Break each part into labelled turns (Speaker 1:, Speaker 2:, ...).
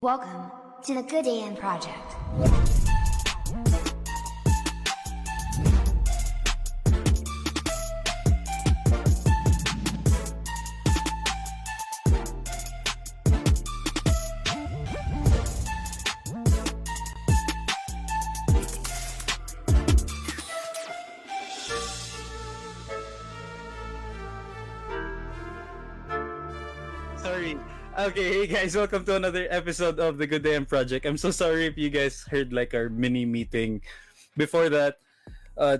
Speaker 1: Welcome to the Good AM Project.
Speaker 2: Sorry. Okay, hey guys, welcome to another episode of the Good Day Project. I'm so sorry if you guys heard like our mini meeting. Before that,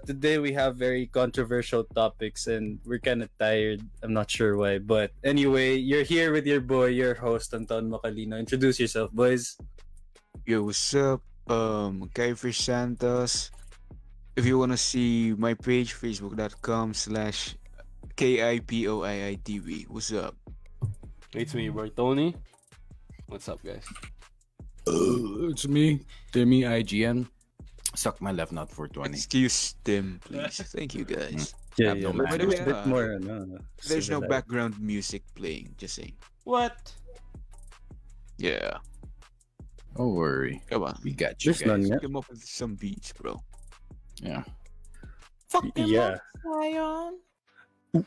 Speaker 2: today we have very controversial topics and we're kind of tired. I'm not sure why, but anyway, you're here with your boy, your host Anton Macalino. Introduce yourself, boys.
Speaker 3: Yo, what's up? Kiefer Santos. If you wanna see my page, facebook.com/KIPOIITV. What's up?
Speaker 4: It's me, boy Tony. What's up, guys?
Speaker 5: It's me, Timmy IGN. Suck my left nut for 20.
Speaker 3: Excuse them, please. Thank you, guys.
Speaker 2: Yeah,
Speaker 5: Have no
Speaker 2: let's
Speaker 3: By
Speaker 2: do
Speaker 3: the
Speaker 2: a
Speaker 3: way,
Speaker 2: bit more. No,
Speaker 3: There's no
Speaker 2: civilized.
Speaker 3: background music playing. Just saying.
Speaker 4: What?
Speaker 3: Yeah.
Speaker 5: Don't worry.
Speaker 3: Come on.
Speaker 5: We got you
Speaker 2: There's none
Speaker 5: guys.
Speaker 2: yet.
Speaker 3: Come up with some beats, bro.
Speaker 5: Yeah.
Speaker 2: Yeah.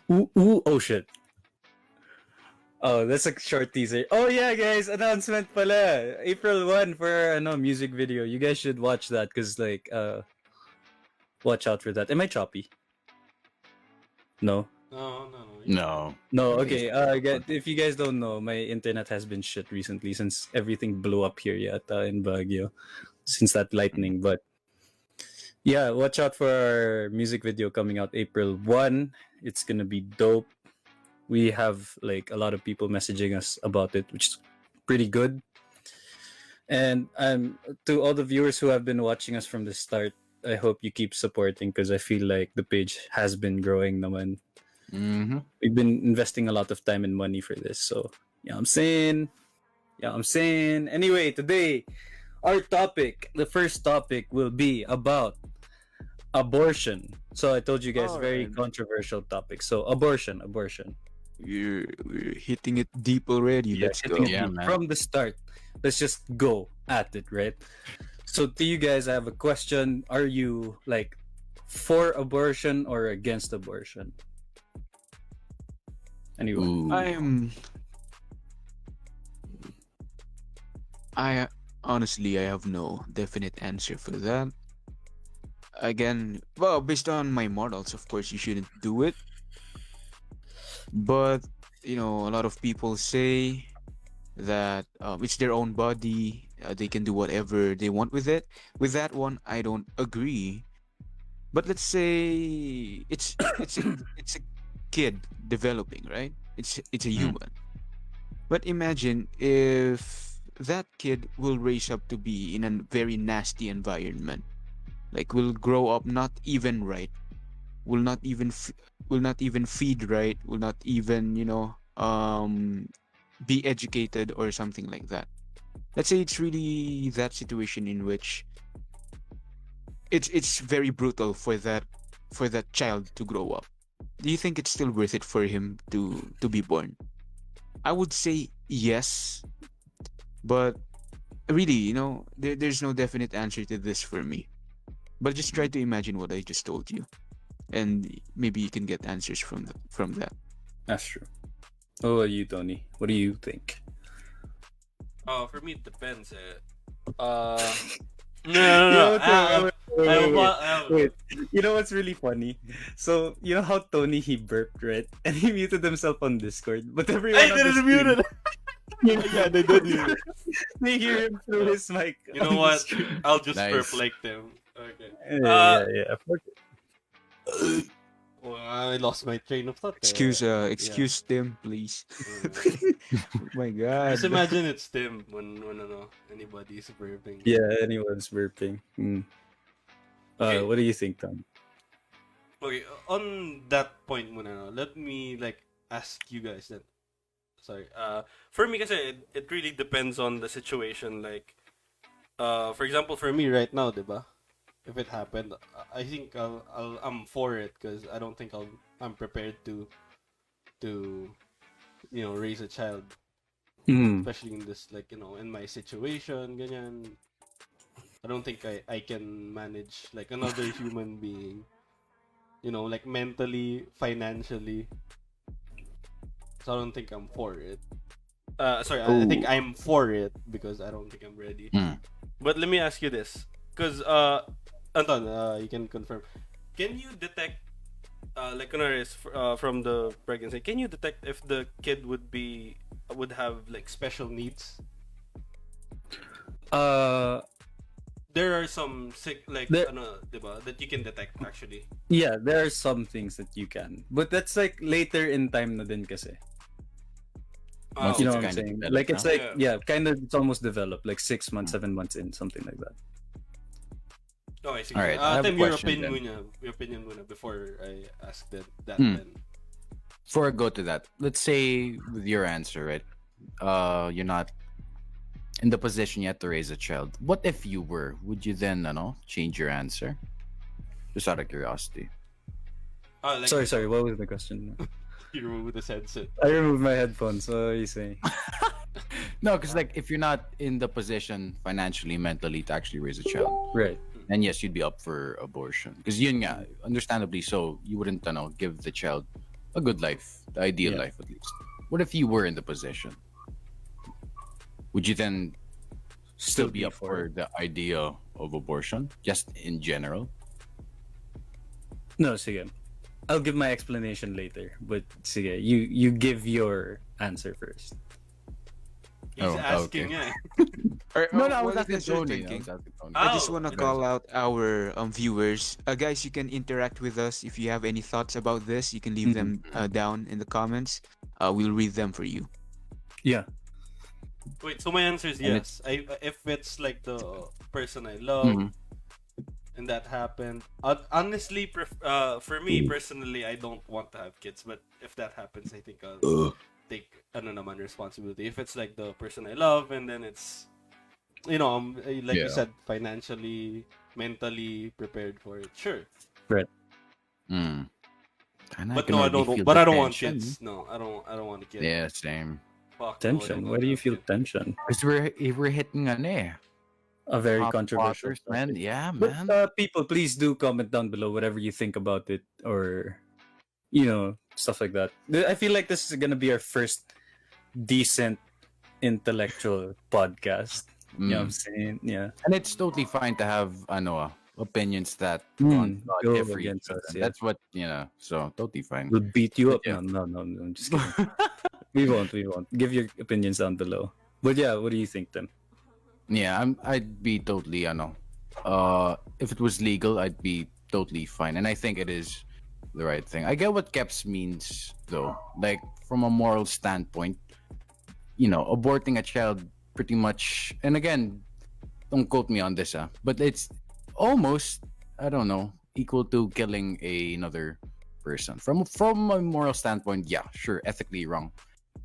Speaker 2: Ooh, oh shit. Oh, that's a short teaser. Oh yeah, guys, announcement pala. April 1 for our music video. You guys should watch that cuz like watch out for that. Am I choppy? No.
Speaker 4: No.
Speaker 5: No.
Speaker 2: Okay. If you guys don't know, my internet has been shit recently since everything blew up here yata in Baguio since that lightning, but yeah, watch out for our music video coming out April 1. It's going to be dope. We have like a lot of people messaging us about it, which is pretty good. And to all the viewers who have been watching us from the start, I hope you keep supporting because I feel like the page has been growing naman.
Speaker 5: Mm-hmm.
Speaker 2: We've been investing a lot of time and money for this. So, yeah, I'm saying. Anyway, today, our topic, the first topic will be about abortion. So I told you guys, very
Speaker 3: Alright.
Speaker 2: controversial topic. So abortion.
Speaker 3: We're hitting it deep already. Let's go.
Speaker 2: Hitting it
Speaker 5: Yeah,
Speaker 2: deep
Speaker 5: man.
Speaker 2: from the start. Let's just go at it, right? So to you guys, I have a question. Are you like for abortion or against abortion? Anyway.
Speaker 5: Ooh.
Speaker 3: I honestly, I have no definite answer for that. Again, well, based on my morals, of course, you shouldn't do it. But a lot of people say that it's their own body. They can do whatever they want with it. With that one, I don't agree. But let's say it's a kid developing, right? It's a human. But imagine if that kid will raise up to be in a very nasty environment, like will grow up not even right, will not even feed right, will not even be educated or something like that. Let's say it's really that situation in which it's very brutal for that child to grow up. Do you think it's still worth it for him to be born? I would say yes, but really, there's no definite answer to this for me. But just try to imagine what I just told you, and maybe you can get answers from that.
Speaker 2: That's true. What about you, Tony? What do you think?
Speaker 4: For me, it depends. No.
Speaker 2: Wait, you know what's really funny? So you know how Tony he burped, right? And he muted himself on Discord, but everyone
Speaker 4: I
Speaker 2: on the
Speaker 4: didn't
Speaker 2: screen,
Speaker 4: mute it. Yeah, they did hear it.
Speaker 2: they hear him through his mic.
Speaker 4: You
Speaker 2: on
Speaker 4: know
Speaker 2: the
Speaker 4: what?
Speaker 2: screen.
Speaker 4: I'll just
Speaker 5: Nice.
Speaker 4: burp like them. Okay.
Speaker 2: Yeah.
Speaker 4: Well, I lost my train of thought.
Speaker 3: Excuse them, please. Oh my God.
Speaker 4: Just imagine it's Tim when anybody's burping.
Speaker 2: Yeah, anyone's burping.
Speaker 4: Okay.
Speaker 2: What do you think, Tom?
Speaker 4: Okay, on that point muna, let me like ask you guys then. Sorry. For me kasi it really depends on the situation. Like, for example, for me right now, diba? If it happened, I think I'm for it because I don't think I'm prepared to raise a child especially in this, like, in my situation, ganyan. I don't think I can manage like another human being, like mentally, financially. So I don't think I'm for it. Sorry, I think
Speaker 3: Oh.
Speaker 4: I'm for it because I don't think I'm ready.
Speaker 5: Mm.
Speaker 4: But let me ask you this, because Anton, you can confirm. Can you detect, like, from the pregnancy? Can you detect if the kid would have like special needs?
Speaker 2: Uh,
Speaker 4: There are some sick, like,
Speaker 2: There-
Speaker 4: diba, that you can detect actually.
Speaker 2: yeah, there are some things that you can, but that's like later in time na din kasi.
Speaker 5: Once
Speaker 2: You know
Speaker 5: it's
Speaker 2: what I'm
Speaker 5: kinda
Speaker 2: saying?
Speaker 5: developed,
Speaker 2: Like it's
Speaker 5: no?
Speaker 2: like kind of it's almost developed, like 6 months, 7 months in, something like that.
Speaker 4: Okay, sige.
Speaker 5: All right, I have a
Speaker 4: Tim, your
Speaker 5: question
Speaker 4: opinion
Speaker 5: then.
Speaker 4: muna. Your opinion muna before I ask that
Speaker 5: Hmm.
Speaker 4: then.
Speaker 5: Before I go to that, let's say with your answer, right? You're not in the position yet to raise a child. What if you were? Would you then, change your answer? Just out of curiosity.
Speaker 4: Like,
Speaker 2: Sorry, what was the question?
Speaker 4: you remove the headset.
Speaker 2: I removed my headphones. So what are you saying?
Speaker 5: No, because like if you're not in the position financially, mentally to actually raise a child,
Speaker 2: Right.
Speaker 5: then yes, you'd be up for abortion. Because yun nga, understandably so, you wouldn't, give the child a good life, the ideal
Speaker 2: Yeah.
Speaker 5: life at least. What if you were in the position? Would you then still be up for the idea of abortion, just in general?
Speaker 2: No, sige. I'll give my explanation later, but sige, you give your answer first.
Speaker 4: He's
Speaker 5: Oh,
Speaker 4: asking,
Speaker 5: okay.
Speaker 3: No,
Speaker 5: I was
Speaker 3: what
Speaker 5: asking
Speaker 3: you guys are
Speaker 5: Tony.
Speaker 3: thinking.
Speaker 4: Ah,
Speaker 3: I just
Speaker 4: Oh,
Speaker 3: want to
Speaker 4: okay.
Speaker 3: call out our viewers. Guys, you can interact with us. If you have any thoughts about this, you can leave them down in the comments. We'll read them for you.
Speaker 2: Yeah.
Speaker 4: Wait, so my answer is
Speaker 5: And
Speaker 4: yes. If it's like the person I love
Speaker 5: Mhm.
Speaker 4: and that happened, honestly, for me personally, I don't want to have kids. But if that happens, I think I'll take naman responsibility. If it's like the person I love, and then it's, like you
Speaker 5: Yeah.
Speaker 4: said, financially, mentally prepared for it, sure.
Speaker 2: Right.
Speaker 5: Mm. And
Speaker 4: But
Speaker 5: can
Speaker 4: no, I
Speaker 5: already
Speaker 4: don't.
Speaker 5: feel
Speaker 4: But
Speaker 5: the
Speaker 4: I don't want
Speaker 5: tension.
Speaker 4: kids. No, I don't want a kid.
Speaker 5: Yeah, same.
Speaker 4: Fuck, no, I don't
Speaker 2: Tension. Why
Speaker 4: want
Speaker 2: do
Speaker 4: to
Speaker 2: you
Speaker 4: have
Speaker 2: feel
Speaker 4: kid.
Speaker 2: tension?
Speaker 5: Because we're hitting
Speaker 2: A very
Speaker 5: hot
Speaker 2: controversial
Speaker 5: waters, man.
Speaker 2: topic.
Speaker 5: Yeah,
Speaker 2: But
Speaker 5: man.
Speaker 2: people, please do comment down below whatever you think about it, or stuff like that. I feel like this is gonna be our first decent intellectual podcast. You know what I'm saying? Yeah.
Speaker 5: And it's totally fine to have opinions that
Speaker 2: Go
Speaker 5: differ each
Speaker 2: against
Speaker 5: other.
Speaker 2: us, yeah.
Speaker 5: That's what so totally fine.
Speaker 2: We'll beat you up.
Speaker 5: But yeah.
Speaker 2: No, I'm just kidding. We won't. Give your opinions down below. But yeah, what do you think, Tim?
Speaker 5: Yeah, I'd be totally if it was legal, I'd be totally fine. And I think it is the right thing. I get what Keps means though. Like from a moral standpoint, aborting a child pretty much, and again, don't quote me on this, but it's almost, I don't know, equal to killing another person. From a moral standpoint, yeah, sure, ethically wrong.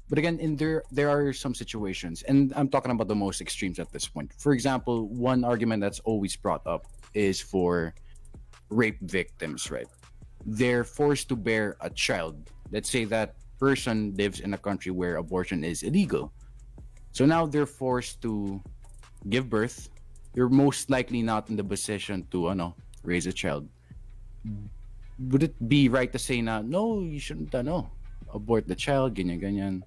Speaker 5: But again, there are some situations, and I'm talking about the most extremes at this point. For example, one argument that's always brought up is for rape victims, right? They're forced to bear a child. Let's say that person lives in a country where abortion is illegal. So now they're forced to give birth. You're most likely not in the position to raise a child. Would it be right to say na no, you shouldn't abort the child, ganyan.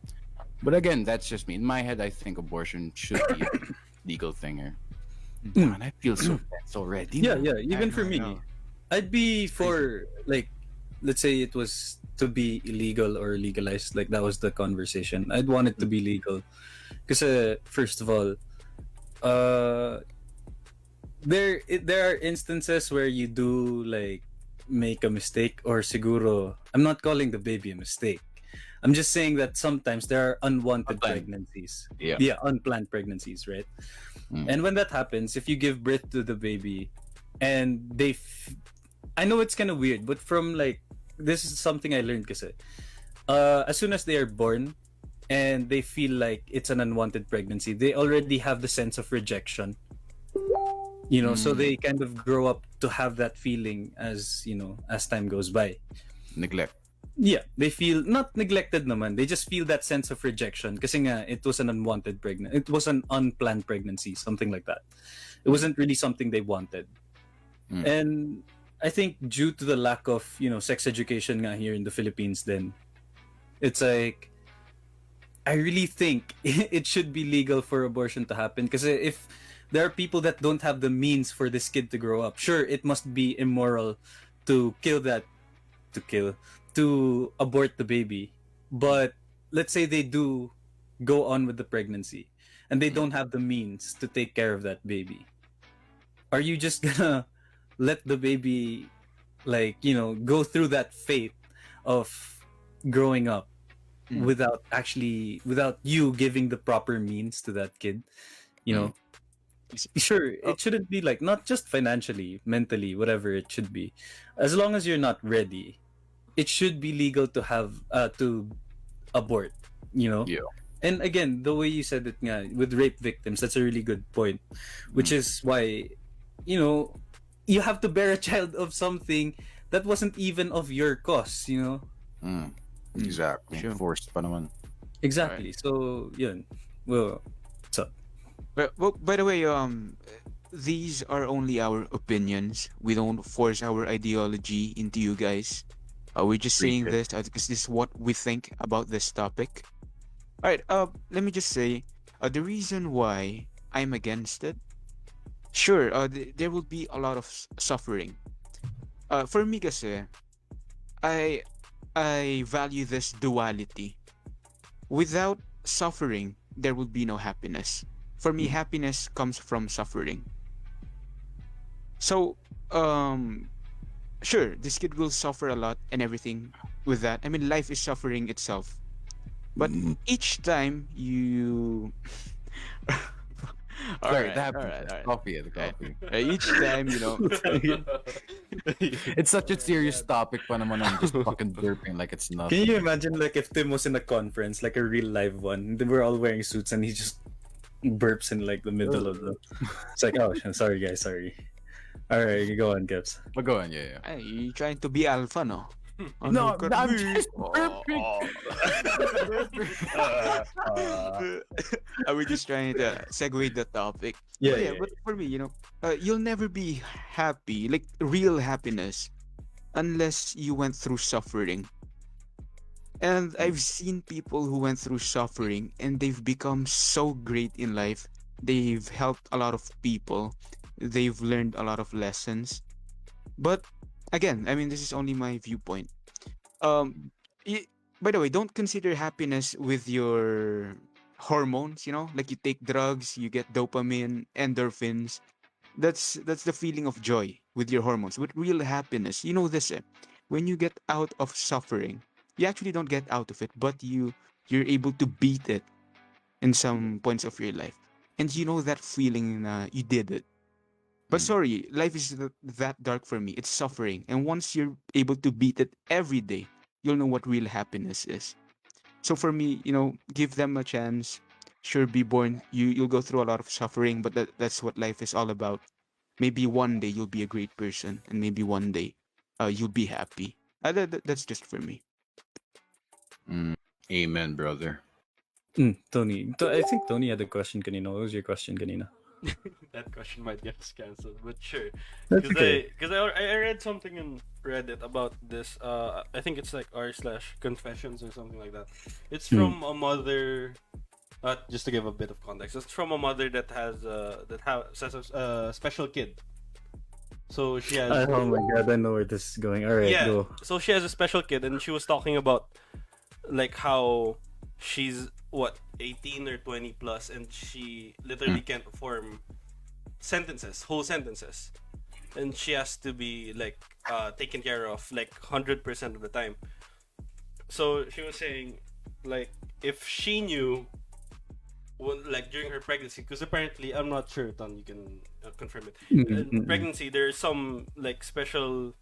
Speaker 5: But again, that's just me. In my head, I think abortion should be a legal thing here. Man, I feel so tense already.
Speaker 2: Yeah,
Speaker 5: man.
Speaker 2: yeah. Even for
Speaker 3: I
Speaker 2: me,
Speaker 3: know.
Speaker 2: I'd be for like, let's say it was to be illegal or legalized. Like that was the conversation. I'd want it to be legal, because first of all, there are instances where you do like make a mistake, or siguro I'm not calling the baby a mistake. I'm just saying that sometimes there are unwanted
Speaker 5: Unplanned.
Speaker 2: pregnancies.
Speaker 5: Yeah.
Speaker 2: Unplanned pregnancies, right?
Speaker 5: Mm.
Speaker 2: And when that happens, if you give birth to the baby and I know it's kind of weird, but from like, this is something I learned kasi as soon as they are born and they feel like it's an unwanted pregnancy, they already have the sense of rejection, so they kind of grow up to have that feeling as as time goes by.
Speaker 5: Neglect.
Speaker 2: Yeah, they feel not neglected naman. They just feel that sense of rejection kasi nga it was an unwanted pregnant. It was an unplanned pregnancy, something like that. It wasn't really something they wanted. And I think due to the lack of, sex education nga here in the Philippines then it's like I really think it should be legal for abortion to happen because if there are people that don't have the means for this kid to grow up, sure, it must be immoral to to abort the baby. But let's say they do go on with the pregnancy and they don't have the means to take care of that baby. Are you just gonna let the baby go through that fate of growing up without you giving the proper means to that kid? Sure, it shouldn't be like not just financially, mentally, whatever it should be. As long as you're not ready, it should be legal to have to abort,
Speaker 5: Yeah.
Speaker 2: And again, the way you said it nga, with rape victims, that's a really good point, which is why you have to bear a child of something that wasn't even of your cause,
Speaker 5: Exactly.
Speaker 3: Sure.
Speaker 5: Forced pa naman.
Speaker 2: Exactly. So, yun. Well, so
Speaker 3: Well, by the way, these are only our opinions. We don't force our ideology into you guys. We're just saying this because this is what we think about this topic. All right. Let me just say, the reason why I'm against it. Sure. There will be a lot of suffering. For me, kasi, I value this duality. Without suffering, there will be no happiness. For me, happiness comes from suffering. So, sure, this kid will suffer a lot and everything with that. I mean, life is suffering itself. But each time you...
Speaker 5: Sorry, that happened. Coffee.
Speaker 3: Each time,
Speaker 5: It's such a serious topic pa naman. I'm just fucking burping like it's nothing.
Speaker 2: can you imagine if Tim was in a conference, like a real live one, then we're all wearing suits and he just burps in the middle of the. It's like, oh, I'm sorry, guys, sorry. All right, you go on, Gibbs.
Speaker 5: But go on, yeah.
Speaker 3: Hey, you trying to be alpha, no?
Speaker 5: No,
Speaker 3: Look at
Speaker 5: I'm
Speaker 3: me.
Speaker 5: just burping.
Speaker 3: Are we just trying to segue the topic?
Speaker 2: Yeah.
Speaker 3: But for me, you'll never be happy, like real happiness, unless you went through suffering. And I've seen people who went through suffering and they've become so great in life. They've helped a lot of people. They've learned a lot of lessons. But again, I mean, this is only my viewpoint. By the way, don't consider happiness with your hormones, like you take drugs, you get dopamine, endorphins. That's the feeling of joy with your hormones. With real happiness, you know this, when you get out of suffering, you actually don't get out of it, but you're able to beat it in some points of your life, and you know that feeling, you did it. But sorry, life is that dark for me. It's suffering, and once you're able to beat it every day, you'll know what real happiness is. So for me, give them a chance. Sure, be born. You'll go through a lot of suffering, but that's what life is all about. Maybe one day you'll be a great person, and maybe one day, you'll be happy. That's just for me.
Speaker 5: Amen, brother.
Speaker 2: Tony. I think Tony had a question kanina. What was your question kanina?
Speaker 4: That question might get us cancelled, but sure.
Speaker 2: That's okay.
Speaker 4: Because I read something in Reddit about this. I think it's like r/confessions or something like that. It's from a mother. Just to give a bit of context, it's from a mother that has a special kid. So she has.
Speaker 2: Oh my god, I know where this is going. All right,
Speaker 4: Yeah.
Speaker 2: go.
Speaker 4: So she has a special kid, and she was talking about how she's 18 or 20 plus, and she literally can't form whole sentences, and she has to be taken care of 100% of the time. So she was saying if she knew during her pregnancy, because apparently, I'm not sure, Ton, you can confirm it. In pregnancy, there's some special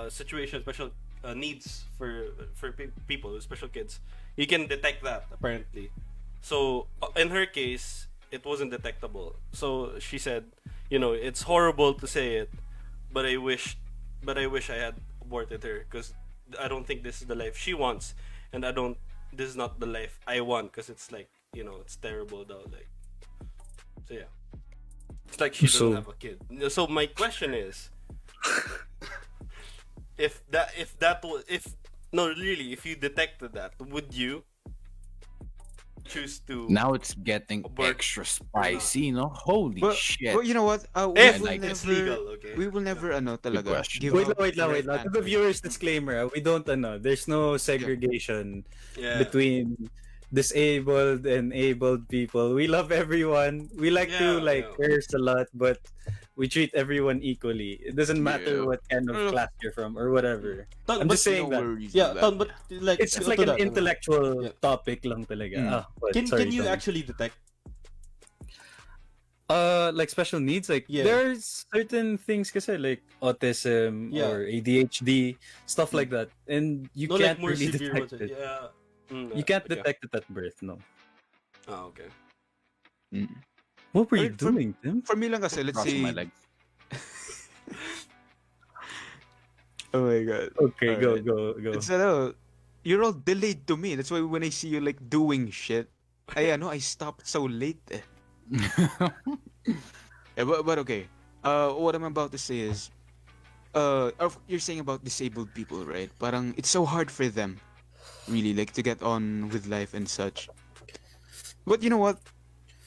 Speaker 4: situation, special needs for people with special kids. You can detect that apparently. So in her case, it wasn't detectable. So she said, it's horrible to say it, but I wish I had aborted her, because I don't think this is the life she wants, and I don't. This is not the life I want because it's like it's terrible though. Like, so yeah, it's like she doesn't
Speaker 2: So-
Speaker 4: have a kid. So my question is, if no really if you detected that, would you choose to
Speaker 5: Now it's getting
Speaker 4: Abort.
Speaker 5: extra spicy, no? Holy
Speaker 3: But,
Speaker 5: shit.
Speaker 3: but you know what?
Speaker 4: if
Speaker 5: like
Speaker 4: it's legal, okay?
Speaker 3: We will never, talaga,
Speaker 5: question.
Speaker 3: give
Speaker 2: Wait
Speaker 3: out
Speaker 2: lang,
Speaker 3: the
Speaker 2: wait
Speaker 3: right
Speaker 2: lang. To the
Speaker 3: answer.
Speaker 2: viewers disclaimer, we don't there's no segregation
Speaker 4: Yeah.
Speaker 2: between disabled and abled people. We love everyone. We like to
Speaker 4: Yeah, yeah.
Speaker 2: curse a lot, but we treat everyone equally. It doesn't matter
Speaker 3: Yeah.
Speaker 2: what kind of class you're from or whatever.
Speaker 4: Ton,
Speaker 2: I'm
Speaker 4: but
Speaker 2: just saying
Speaker 3: No
Speaker 2: that.
Speaker 3: worries
Speaker 4: yeah,
Speaker 3: with
Speaker 4: Ton,
Speaker 3: that.
Speaker 4: but like
Speaker 2: It's just like
Speaker 4: to
Speaker 2: an
Speaker 4: that,
Speaker 2: intellectual
Speaker 4: Yeah.
Speaker 2: topic lang talaga.
Speaker 3: Mm.
Speaker 2: But
Speaker 4: Can
Speaker 2: sorry,
Speaker 4: you
Speaker 2: Tony.
Speaker 4: actually detect?
Speaker 2: Like special needs, like
Speaker 4: Yeah.
Speaker 2: there's certain things kasi like autism
Speaker 4: Yeah.
Speaker 2: or ADHD, stuff like that, and you
Speaker 4: No,
Speaker 2: can't
Speaker 4: like more
Speaker 2: really
Speaker 4: severe ones.
Speaker 2: detect it.
Speaker 4: Yeah.
Speaker 2: You can't
Speaker 4: okay.
Speaker 2: detect it at birth, no.
Speaker 4: Oh, okay.
Speaker 3: Mm.
Speaker 2: What were you
Speaker 3: For-
Speaker 2: doing, Tim?
Speaker 3: For me lang kasi, let's
Speaker 5: Crossing
Speaker 3: say...
Speaker 5: my legs.
Speaker 3: Oh my god.
Speaker 2: Okay,
Speaker 3: Alright.
Speaker 2: go.
Speaker 3: It's you're all delayed to me. That's why when I see you like doing shit, I stopped so late. Yeah, but okay. What I'm about to say is, you're saying about disabled people, right? Parang it's so hard for them, really, like to get on with life and such. But you know what?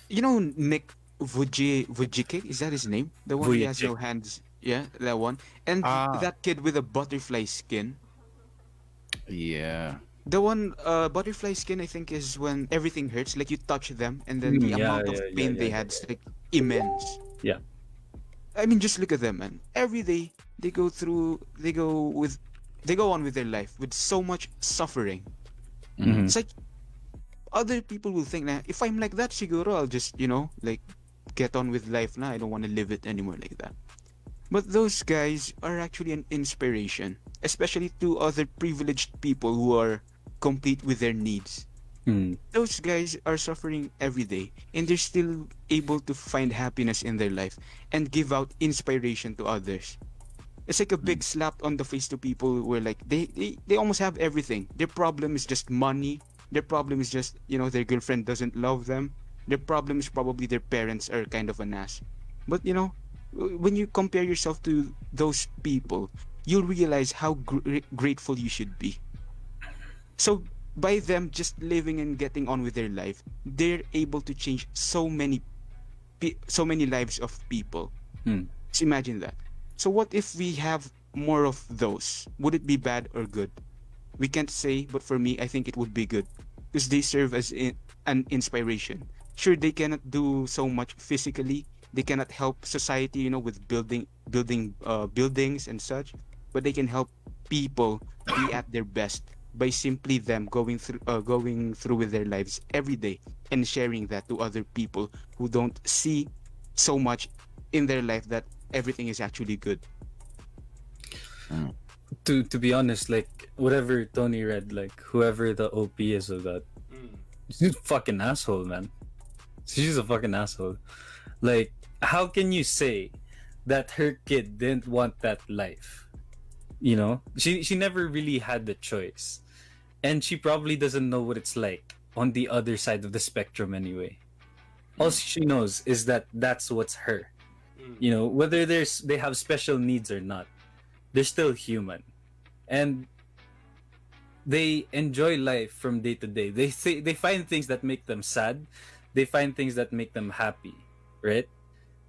Speaker 3: You know Nick Vujicic, is that his name? The one who has no
Speaker 2: Vujicic.
Speaker 3: hands. Yeah, that one. And
Speaker 5: Ah.
Speaker 3: that kid with a butterfly skin.
Speaker 5: Yeah.
Speaker 3: The one butterfly skin, I think, is when everything hurts, like you touch them, and then the
Speaker 2: Yeah,
Speaker 3: amount of pain they had is like immense.
Speaker 2: Yeah.
Speaker 3: I mean, just look at them, man. Every day they go on with their life with so much suffering.
Speaker 2: Mhm.
Speaker 3: It's like other people will think that if I'm like that, siguro I'll just like get on with life now. I don't want to live it anymore like that. But those guys are actually an inspiration, especially to other privileged people who are complete with their needs.
Speaker 2: Mm.
Speaker 3: Those guys are suffering every day, and they're still able to find happiness in their life and give out inspiration to others. It's like a big slap on the face to people who are like they almost have everything. Their problem is just money. Their problem is just their girlfriend doesn't love them. Their problem is probably their parents are kind of an ass. But when you compare yourself to those people, you'll realize how grateful you should be. So by them just living and getting on with their life, they're able to change so many lives of people.
Speaker 2: Mm.
Speaker 3: Just imagine that. So what if we have more of those? Would it be bad or good? We can't say, but for me, I think it would be good because they serve as an inspiration. Sure, they cannot do so much physically. They cannot help society, with buildings and such, but they can help people be at their best by simply them going through with their lives every day and sharing that to other people who don't see so much in their life that everything is actually good.
Speaker 2: To be honest, like whatever Tony read, like whoever the OP is of that, she's a fucking asshole, man. She's a fucking asshole. Like, how can you say that her kid didn't want that life? She never really had the choice, and she probably doesn't know what it's like on the other side of the spectrum anyway. All she knows is that that's what's her. Whether they have special needs or not, they're still human, and they enjoy life from day to day. They find things that make them sad, they find things that make them happy, right?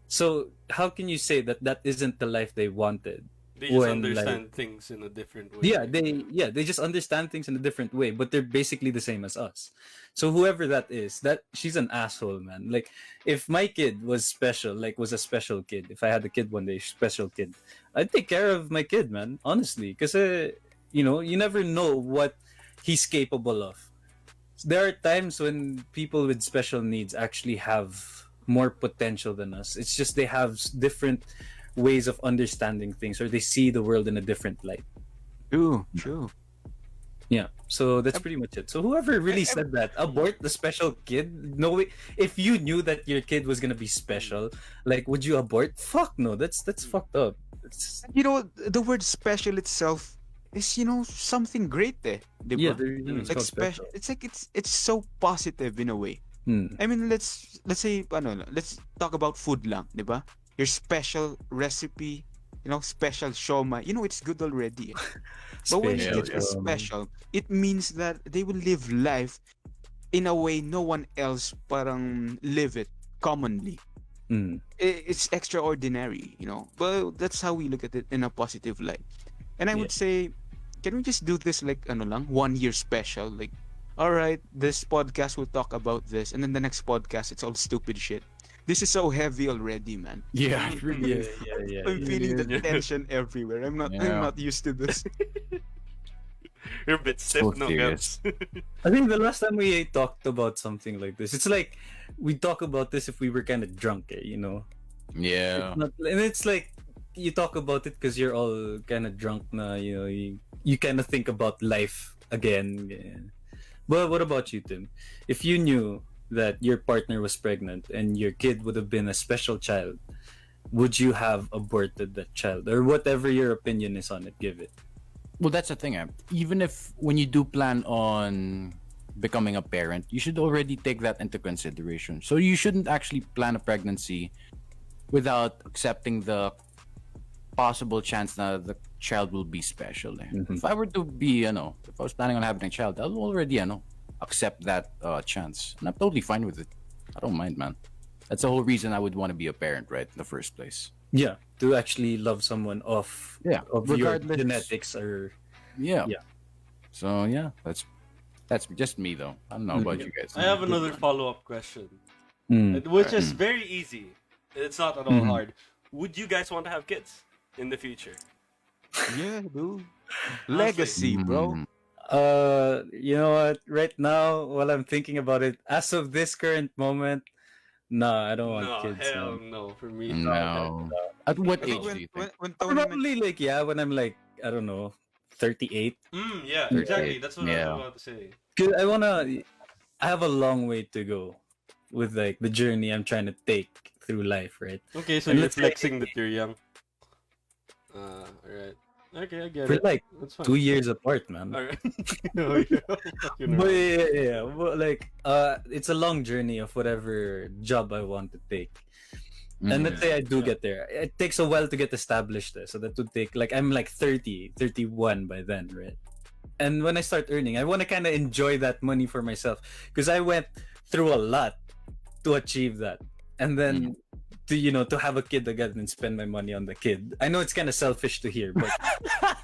Speaker 2: So how can you say that isn't the life they wanted?
Speaker 4: They just
Speaker 2: When,
Speaker 4: understand things in a different way.
Speaker 2: They just understand things in a different way, but they're basically the same as us. So whoever that is, that she's an asshole, man. Like, if my kid was special, like was a special kid, if I had a kid one day, special kid, I'd take care of my kid, man. Honestly, because you never know what he's capable of. There are times when people with special needs actually have more potential than us. It's just they have different ways of understanding things, or they see the world in a different light.
Speaker 3: True.
Speaker 2: Yeah, so that's pretty much it. So whoever really said that, abort the special kid. No way. If you knew that your kid was gonna be special, like, would you abort? Fuck no. That's fucked up. It's...
Speaker 3: The word special itself is something great eh,
Speaker 2: Yeah,
Speaker 3: diba?
Speaker 2: it's
Speaker 3: Like
Speaker 2: called
Speaker 3: special.
Speaker 2: special.
Speaker 3: It's like it's so positive in a way.
Speaker 2: Hmm.
Speaker 3: I mean, let's say let's talk about food lang, 'di ba? Your special recipe, special shoma. It's good already. Eh. But when you
Speaker 2: Special.
Speaker 3: give a special, it means that they will live life in a way no one else parang live it commonly.
Speaker 2: Hmm.
Speaker 3: It's extraordinary. But that's how we look at it in a positive light. And I
Speaker 2: Yeah.
Speaker 3: would say, can we just do this like 1 year special? Like, all right, this podcast will talk about this, and then the next podcast it's all stupid shit. This is so heavy already, man.
Speaker 5: Yeah, it really
Speaker 2: Yeah,
Speaker 5: is.
Speaker 2: yeah.
Speaker 3: I'm feeling the
Speaker 4: is.
Speaker 3: tension everywhere. I'm
Speaker 5: Yeah.
Speaker 3: not used to this.
Speaker 4: You're a bit stiff,
Speaker 5: So
Speaker 4: no,
Speaker 5: serious.
Speaker 4: Gabs?
Speaker 2: I think the last time we talked about something like this, it's like we talk about this if we were kind of drunk, eh,
Speaker 5: Yeah.
Speaker 2: And it's like you talk about it because you're all kind of drunk na, you kind of think about life again. Yeah. But what about you, Tim? If you knew that your partner was pregnant and your kid would have been a special child, would you have aborted that child? Or whatever your opinion is on it, give it.
Speaker 5: Well, that's the thing. Even if when you do plan on becoming a parent, you should already take that into consideration. So you shouldn't actually plan a pregnancy without accepting the possible chance that the child will be special. Eh. If I were to be, if I was planning on having a child, I'll already, accept that chance. And I'm totally fine with it. I don't mind, man. That's the whole reason I would want to be a parent, right, in the first place.
Speaker 2: Yeah, to actually love someone of
Speaker 5: Yeah,
Speaker 2: your
Speaker 5: regardless-
Speaker 2: genetics or
Speaker 5: Yeah.
Speaker 2: Yeah.
Speaker 5: So yeah, that's just me though. I don't know about you guys.
Speaker 4: I have another follow-up question,
Speaker 2: Mm.
Speaker 4: which is very easy. It's not at all
Speaker 2: Mhm.
Speaker 4: hard. Would you guys want to have kids in the future?
Speaker 3: Yeah, dude. Legacy, bro.
Speaker 5: Mm.
Speaker 2: You know what? Right now, while I'm thinking about it, as of this current moment, nah, I don't want
Speaker 4: No,
Speaker 2: kids.
Speaker 4: hell
Speaker 2: Man.
Speaker 4: no. For me,
Speaker 5: No. At what
Speaker 3: I think
Speaker 5: age do you think?
Speaker 3: when Tony mentioned
Speaker 2: Probably like when I'm like I don't know, 38.
Speaker 4: Yeah,
Speaker 5: 38,
Speaker 4: exactly. That's what I
Speaker 5: yeah.
Speaker 4: was about to say.
Speaker 2: Cause I have a long way to go with like the journey I'm trying to take through life, right?
Speaker 4: Okay, so
Speaker 2: And
Speaker 4: you're
Speaker 2: let's say-
Speaker 4: flexing that you're young. Alright. Okay, I get
Speaker 2: We're
Speaker 4: it.
Speaker 2: like
Speaker 4: That's fine.
Speaker 2: 2 years apart, man.
Speaker 4: Alright. Oh, yeah. Fucking
Speaker 2: But
Speaker 4: right.
Speaker 2: yeah. But like it's a long journey of whatever job I want to take. And let's say I do get there. It takes a while to get established there. So that would take like I'm like 30, 31 by then, right? And when I start earning, I want to kind of enjoy that money for myself because I went through a lot to achieve that. And then to have a kid again and spend my money on the kid. I know it's kind of selfish to hear, but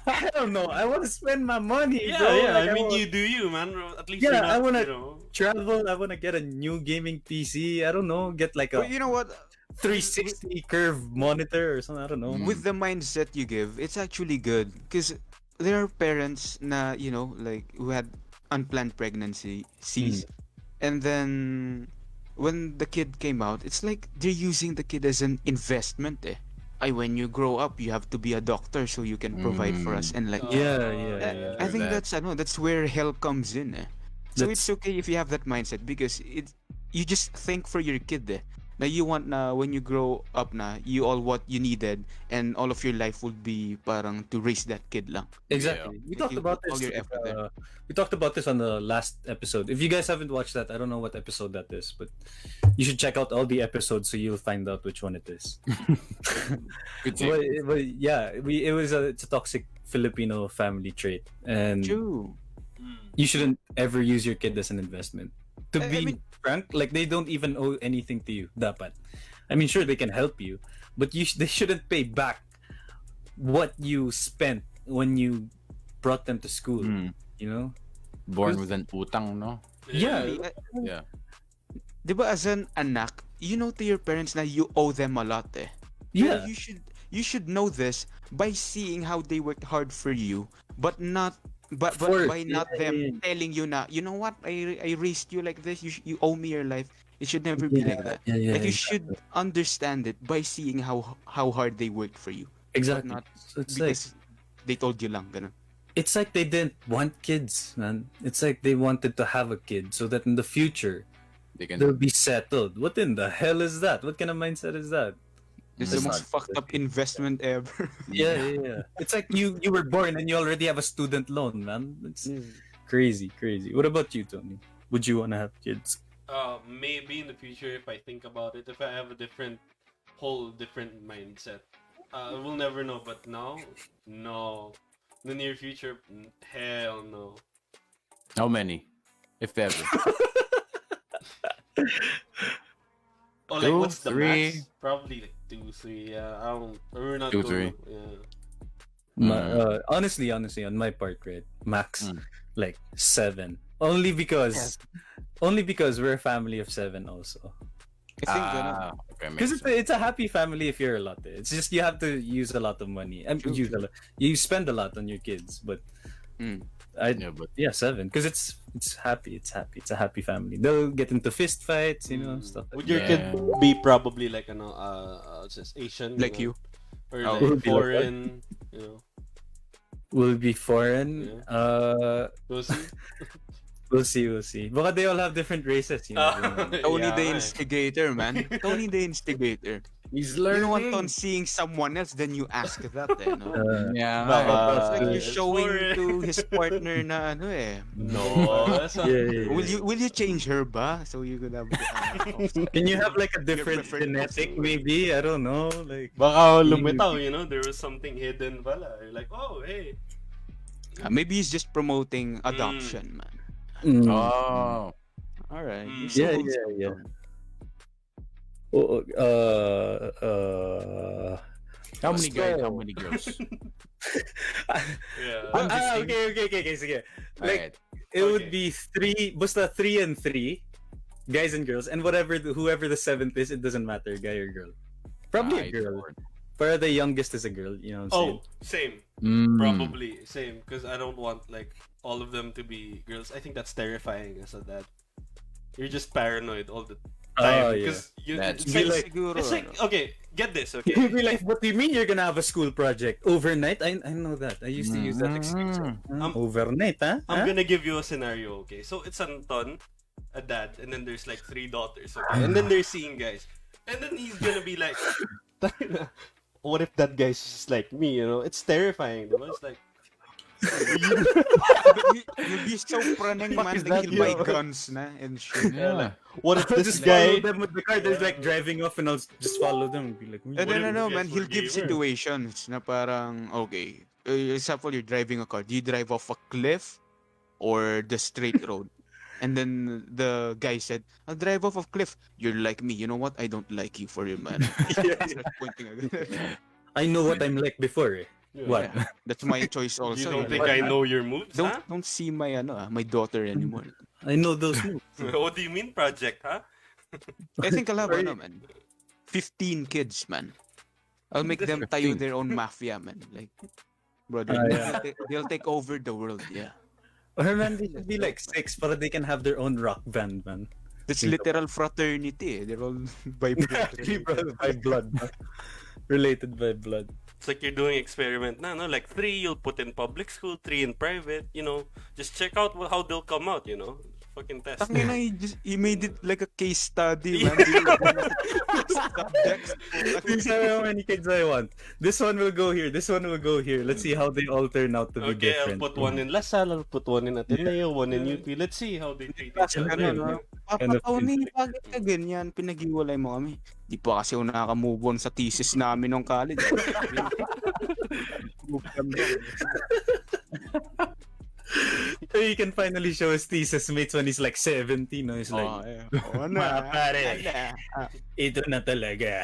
Speaker 2: I don't know. I want to spend my money,
Speaker 4: Yeah,
Speaker 2: bro.
Speaker 4: yeah.
Speaker 2: Like,
Speaker 4: I mean,
Speaker 2: want-
Speaker 4: you do you, man. At least
Speaker 2: Yeah,
Speaker 4: you're not,
Speaker 2: I wanna-
Speaker 4: you know.
Speaker 2: travel. I want to get a new gaming PC. I don't know, get like a
Speaker 3: But you know what?
Speaker 2: 360 curve monitor or something. I don't know.
Speaker 3: With the mindset you give, it's actually good because there are parents na like who had unplanned pregnancies, and then when the kid came out, it's like they're using the kid as an investment. Eh, when you grow up, you have to be a doctor so you can provide for us, and like
Speaker 2: Yeah.
Speaker 3: I think
Speaker 5: that.
Speaker 3: that's where help comes in. Eh. So
Speaker 2: That's-
Speaker 3: it's okay if you have that mindset because you just think for your kid. Eh. Now you want na when you grow up na you all what you needed and all of your life would be parang to raise that kid lang.
Speaker 2: Exactly. We talked
Speaker 3: You
Speaker 2: about
Speaker 3: put all
Speaker 2: this.
Speaker 3: your effort there.
Speaker 2: We talked about this on the last episode. If you guys haven't watched that, I don't know what episode that is, but you should check out all the episodes so you'll find out which one it is.
Speaker 5: Good
Speaker 2: But yeah, it's a toxic Filipino family trait, and
Speaker 3: True.
Speaker 2: you shouldn't ever use your kid as an investment. To
Speaker 3: I
Speaker 2: be
Speaker 3: mean-
Speaker 2: frank, like they don't even owe anything to you. Dapat. I mean, sure they can help you, but they shouldn't pay back what you spent when you brought them to school. You know?
Speaker 5: Born with an utang, no?
Speaker 2: Yeah.
Speaker 5: Yeah.
Speaker 3: Di ba as an anak, you know to your parents na you owe them a lot eh.
Speaker 2: Yeah.
Speaker 3: Pero you should know this by seeing how they worked hard for you, but not but
Speaker 2: course,
Speaker 3: by not
Speaker 2: yeah,
Speaker 3: them
Speaker 2: yeah.
Speaker 3: telling you na you know what I raised you like this, you owe me your life. It should never be like that.
Speaker 2: Yeah,
Speaker 3: Like you should understand it by seeing how hard they worked for you.
Speaker 2: exactly.
Speaker 3: Not
Speaker 2: So it's like
Speaker 3: because they told you lang ganun.
Speaker 2: it's like they didn't want kids, man. It's like they wanted to have a kid so that in the future
Speaker 5: They can.
Speaker 2: they'll be settled. What in the hell is that? What kind of mindset is that?
Speaker 3: This is the
Speaker 2: That's
Speaker 3: most fucked up investment ever.
Speaker 2: Yeah. It's like you were born and you already have a student loan, man. It's crazy. What about you, Tony? Would you want to have kids?
Speaker 4: Maybe in the future, if I think about it, if I have a different mindset, we'll never know. But now, no. In the near future, hell no.
Speaker 5: How many, if ever?
Speaker 4: Oh, like
Speaker 5: Two,
Speaker 4: what's the
Speaker 5: three.
Speaker 4: max? Probably like 2, 3. Yeah, I don't. We're not
Speaker 5: Two,
Speaker 4: going.
Speaker 5: three.
Speaker 4: Yeah.
Speaker 2: Honestly, on my part, right, max like 7. Only because we're a family of 7 also.
Speaker 3: I think
Speaker 5: Okay,
Speaker 2: Because
Speaker 5: makes sense.
Speaker 2: it's a happy family if you're a lot. It's just you have to use a lot of money. You spend a lot on your kids, but
Speaker 5: Yeah,
Speaker 2: 7 because it's happy. It's a happy family. They'll get into fist fights, stuff.
Speaker 4: Would your kid be probably like just Asian,
Speaker 3: like you.
Speaker 4: or
Speaker 3: Oh.
Speaker 4: like
Speaker 2: Would be like
Speaker 4: foreign?
Speaker 2: Will it be foreign?
Speaker 4: Yeah. We'll see.
Speaker 2: We'll see. But they all have different races,
Speaker 3: Tony
Speaker 4: Yeah,
Speaker 3: the
Speaker 4: man.
Speaker 3: instigator, man. Tony the instigator.
Speaker 5: He's
Speaker 3: You
Speaker 5: learning.
Speaker 3: don't want on seeing someone else, then you ask that, eh, no?
Speaker 5: Yeah.
Speaker 3: It's like you're
Speaker 4: It's
Speaker 3: showing
Speaker 4: foreign.
Speaker 3: to his partner na ano eh.
Speaker 4: No, that's not.
Speaker 2: Yeah.
Speaker 3: Will you change her ba? So you could have
Speaker 2: Can you have like a different
Speaker 3: preferred
Speaker 2: genetic,
Speaker 3: person.
Speaker 2: maybe? I don't know. Like
Speaker 4: Baka lumitaw, there was something hidden pala. You're like, oh, hey.
Speaker 3: maybe he's just promoting adoption, man.
Speaker 5: Oh.
Speaker 3: All right.
Speaker 4: Mm.
Speaker 2: Yeah. Oh,
Speaker 5: How many guys?
Speaker 2: So-
Speaker 5: How many girls?
Speaker 4: Yeah.
Speaker 2: Okay. Sige. Like,
Speaker 5: Alright.
Speaker 2: it would
Speaker 4: Okay.
Speaker 2: be 3, basta 3 and 3, guys and girls, and whoever the 7th is, it doesn't matter, guy or girl. Probably a girl. But the youngest is a girl, you know what I'm
Speaker 4: Oh, same.
Speaker 5: Mm.
Speaker 4: Probably same. Because I don't want like all of them to be girls. I think that's terrifying as a dad. You're just paranoid all the
Speaker 2: Oh,
Speaker 4: time.
Speaker 2: yeah.
Speaker 4: Because
Speaker 5: That's
Speaker 4: it's
Speaker 2: be
Speaker 4: like,
Speaker 2: like-
Speaker 3: Siguro,
Speaker 4: it's like, okay, get this, okay?
Speaker 2: You'd be like, what do you mean you're gonna have a school project? Overnight? I know that. I used to use that excuse. Overnight, huh?
Speaker 4: I'm gonna give you a scenario, okay? So it's Anton, a dad, and then there's like 3 daughters, okay? And then they're seeing guys. And then he's gonna be like, what if that guy's just like me, It's terrifying, diba? It's like,
Speaker 3: You'll be so praneng, man.
Speaker 5: is
Speaker 3: That
Speaker 5: that,
Speaker 3: he'll buy
Speaker 4: yo?
Speaker 3: guns na and shit.
Speaker 5: Yeah.
Speaker 4: what if
Speaker 2: I'll
Speaker 4: this
Speaker 2: just
Speaker 4: guy...
Speaker 2: follow them with the car. They're like driving off, and I'll just follow them and be like,
Speaker 3: No,
Speaker 4: What if
Speaker 3: no,
Speaker 4: you
Speaker 3: man.
Speaker 4: guys
Speaker 3: He'll
Speaker 4: were
Speaker 3: give
Speaker 4: gamer?
Speaker 3: situations na parang, okay, example, you're driving a car. Do you drive off a cliff or the straight road? And then the guy said, I'll drive off a cliff. You're like me. You know what? I don't like you for your man. It's like pointing at
Speaker 2: I know what I'm like before.
Speaker 4: Yeah.
Speaker 2: What?
Speaker 3: That's my choice also.
Speaker 4: You don't
Speaker 3: eh.
Speaker 4: think I know your moves, huh?
Speaker 3: Don't see my my daughter anymore.
Speaker 2: I know those moves.
Speaker 4: What do you mean, project, huh?
Speaker 3: I think I'll have man. 15 kids, man. I'll make them tayo their own mafia, man. Like, brother, they'll take over the world, yeah.
Speaker 2: Or man, they should be like 6 but they can have their own rock band, man.
Speaker 3: That's literal fraternity. Eh. They're all by
Speaker 2: By blood. Related by blood.
Speaker 4: It's like you're doing experiment na, no? Like 3 you'll put in public school, 3 in private, Just check out how they'll come out, Fucking test.
Speaker 3: Tangina, he made it like a case study, man. Subjects.
Speaker 2: These are how many kids I want. This one will go here. This one will go here. Let's see how they all turn out to be
Speaker 4: Okay, I'll
Speaker 2: different.
Speaker 4: put one in Lasal, I'll put one in Ateneo, one in UP. Let's see how they treat each other.
Speaker 3: Ano, Papa Tony, bakit ka ganyan? Pinag-iwalay mo kami. Di pa kasi ako nakaka-move on sa thesis namin nung college.
Speaker 2: So he can finally show his thesis mates when he's like 17. No? He's like, mga pare, ito na talaga.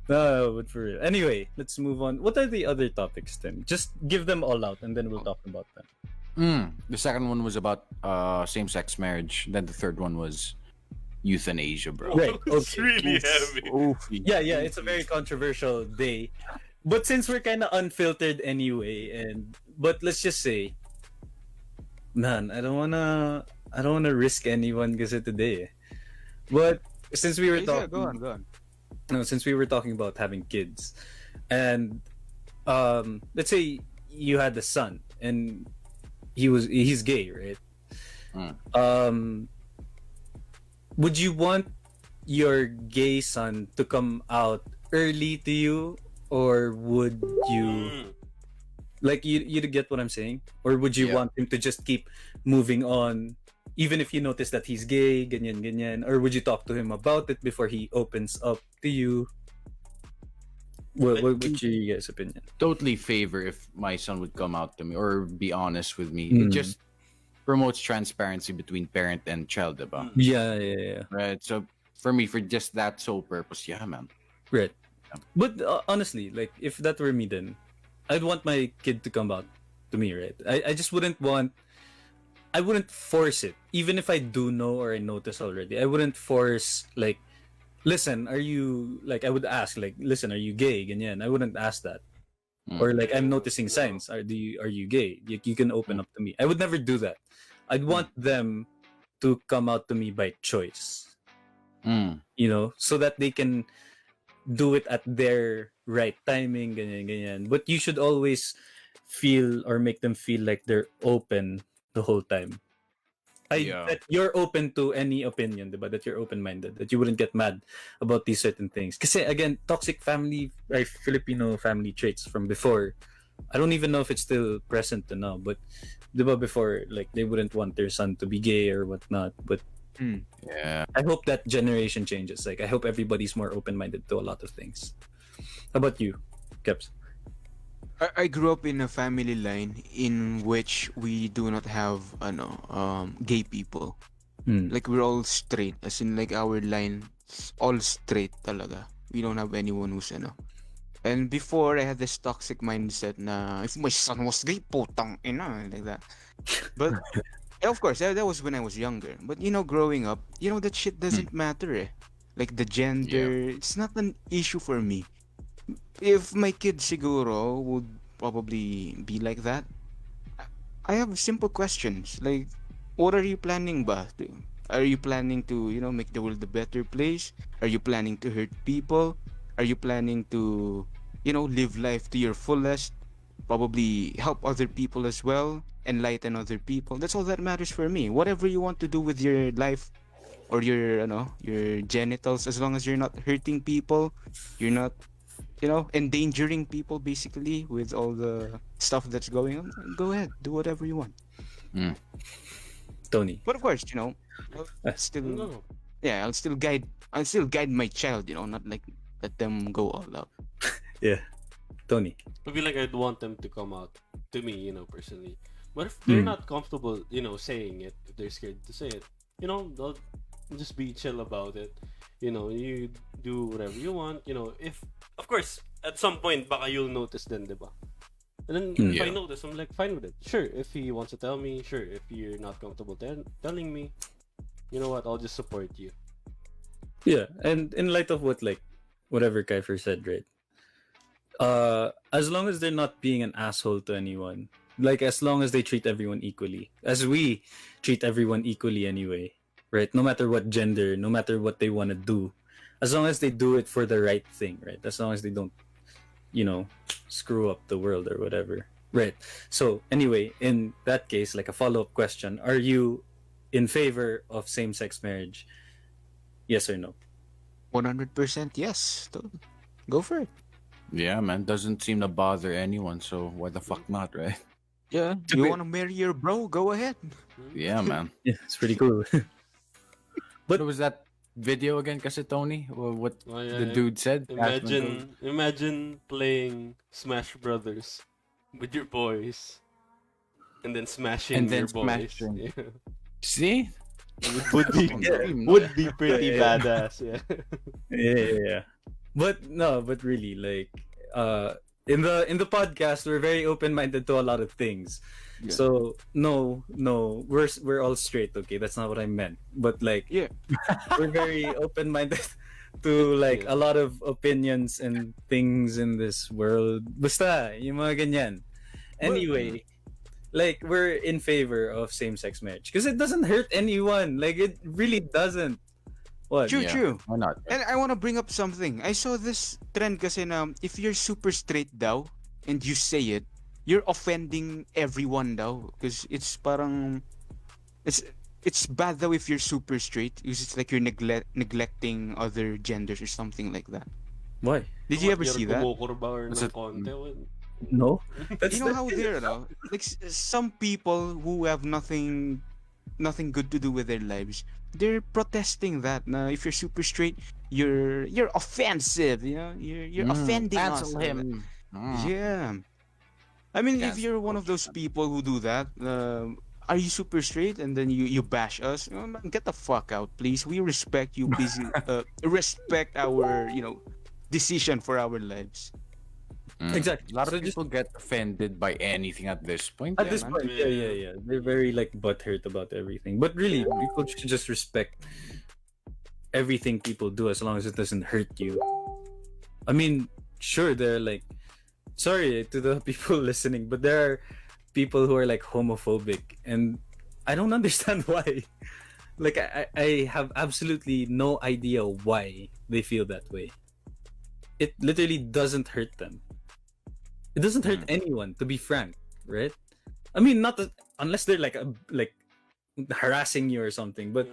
Speaker 2: No, but for real. Anyway, let's move on. What are the other topics, Tim? Just give them all out and then we'll talk about them.
Speaker 5: The second one was about same-sex marriage. Then the third one was euthanasia, bro.
Speaker 2: Right.
Speaker 4: It's
Speaker 2: Okay.
Speaker 4: really heavy.
Speaker 2: Yeah, it's a very controversial day. But since we're kind of unfiltered anyway, but let's just say, man, I don't wanna risk anyone kasi today. But since we were talking,
Speaker 3: Go on.
Speaker 2: no, since we were talking about having kids, and let's say you had a son and he's gay, right? Would you want your gay son to come out early to you, or would you
Speaker 4: Mm.
Speaker 2: like you get what I'm saying, or would you
Speaker 3: Yeah.
Speaker 2: want him to just keep moving on, even if you notice that he's gay, ganyan ganyan, or would you talk to him about it before he opens up to you? What's your guys' opinion?
Speaker 5: Totally favor if my son would come out to me or be honest with me. It
Speaker 2: Mm.
Speaker 5: just promotes transparency between parent and child, diba?
Speaker 2: Yeah.
Speaker 5: Right. So for me, for just that sole purpose, yeah, man.
Speaker 2: Right. But honestly, like if that were me, then I'd want my kid to come out to me, right? I just wouldn't want. I wouldn't force it, even if I do know or I notice already. I wouldn't force like, listen, are you like? I would ask like, listen, are you gay? Ganyan. I wouldn't ask that.
Speaker 5: Mm.
Speaker 2: Or like, I'm noticing signs. Are you gay? You can open up to me. I would never do that. I'd want them to come out to me by choice.
Speaker 5: Mm.
Speaker 2: You know, so that they can do it at their right timing, ganyan, ganyan. But you should always feel or make them feel like they're open the whole time.
Speaker 5: Yeah.
Speaker 2: That you're open to any opinion, diba? That you're open-minded, that you wouldn't get mad about these certain things. Kasi again, toxic family, like Filipino family traits from before. I don't even know if it's still present now, but diba before, like they wouldn't want their son to be gay or whatnot. But
Speaker 5: Yeah.
Speaker 2: I hope that generation changes. Like I hope everybody's more open-minded to a lot of things. How about you, Keps?
Speaker 3: I grew up in a family line in which we do not have gay people. Like we're all straight, as in like our line all straight talaga. We don't have anyone who's And before I had this toxic mindset na if my son was gay, putang ina, like that. But of course, that was when I was younger. But growing up, that shit doesn't matter. Like the gender, it's not an issue for me. If my kid siguro would probably be like that, I have simple questions like, what are you planning ba? Are you planning to make the world a better place? Are you planning to hurt people? Are you planning to live life to your fullest? Probably help other people as well, enlighten other people. That's all that matters for me. Whatever you want to do with your life or your genitals, as long as you're not hurting people, you're not endangering people basically with all the stuff that's going on, go ahead, do whatever you want.
Speaker 2: Tony.
Speaker 3: But of course, I'll still
Speaker 4: No.
Speaker 3: I'll still guide my child, not like let them go all out.
Speaker 2: Yeah. Tony.
Speaker 4: I feel like I'd want them to come out to me, personally. But if they're not comfortable, saying it, if they're scared to say it, they'll just be chill about it. You do whatever you want. If of course at some point baka you'll notice then, diba? And then if I notice, I'm like fine with it. Sure, if he wants to tell me, sure. If you're not comfortable telling me, you know what? I'll just support you.
Speaker 2: Yeah, and in light of whatever Kiefer said, right? As long as they're not being an asshole to anyone, like as long as they treat everyone equally, as we treat everyone equally anyway, right? No matter what gender, no matter what they want to do, as long as they do it for the right thing, right? As long as they don't, screw up the world or whatever, right? So anyway, in that case, like a follow-up question, are you in favor of same-sex marriage? Yes or no?
Speaker 3: 100% yes. Go for it.
Speaker 5: Yeah, man. Doesn't seem to bother anyone, so why the fuck not, right?
Speaker 3: Yeah, you want to marry your bro? Go ahead.
Speaker 5: Yeah, man.
Speaker 2: Yeah, it's pretty cool.
Speaker 5: What was that video again, kasi Tony? What
Speaker 4: Oh, yeah,
Speaker 5: the
Speaker 4: yeah.
Speaker 5: dude said?
Speaker 4: Imagine playing Smash Brothers with your boys, and then smashing
Speaker 5: And then
Speaker 4: your boys.
Speaker 5: smashing.
Speaker 4: Yeah.
Speaker 5: See?
Speaker 4: Would be
Speaker 5: Yeah.
Speaker 4: would be pretty
Speaker 2: Yeah.
Speaker 4: badass. Yeah.
Speaker 2: Yeah. But really, like, in the podcast, we're very open-minded to a lot of things.
Speaker 3: Yeah.
Speaker 2: So no, we're all straight. Okay, that's not what I meant. But like,
Speaker 3: Yeah.
Speaker 2: we're very open-minded to like a lot of opinions and things in this world. Basta, yung mga ganyan. Anyway, like we're in favor of same-sex marriage because it doesn't hurt anyone. Like it really doesn't. What?
Speaker 3: True,
Speaker 5: Yeah.
Speaker 3: true.
Speaker 5: Why not?
Speaker 3: And I want to bring up something. I saw this trend kasi na if you're super straight daw and you say it, you're offending everyone daw. Because it's parang... It's bad though if you're super straight. Because it's like you're neglecting other genders or something like that.
Speaker 2: Why?
Speaker 3: Did you ever see that?
Speaker 4: Kumukurba or
Speaker 5: What's
Speaker 4: ng
Speaker 5: it?
Speaker 4: konti.
Speaker 2: No. That's
Speaker 3: You know how they're like some people who have nothing good to do with their lives, they're protesting that now if you're super straight, you're offensive, you know, you're offending us.
Speaker 5: Cancel him.
Speaker 3: Yeah, I mean, if
Speaker 5: Cancel
Speaker 3: you're one of those
Speaker 5: culture.
Speaker 3: people who do that, are you super straight and then you bash us? Oh, man, get the fuck out, please. We respect you. Please respect our decision for our lives.
Speaker 2: Exactly.
Speaker 5: A lot
Speaker 2: So
Speaker 5: of
Speaker 2: just
Speaker 5: people get offended by anything at this point.
Speaker 2: at
Speaker 5: Yeah,
Speaker 2: this
Speaker 5: man.
Speaker 2: point, yeah. They're very like butthurt about everything. But really, people should just respect everything people do as long as it doesn't hurt you. I mean, sure, they're like, sorry to the people listening, but there are people who are like homophobic, and I don't understand why. Like, I have absolutely no idea why they feel that way. It literally doesn't hurt them. It doesn't hurt anyone, to be frank, right? I mean, not that, unless they're like harassing you or something. But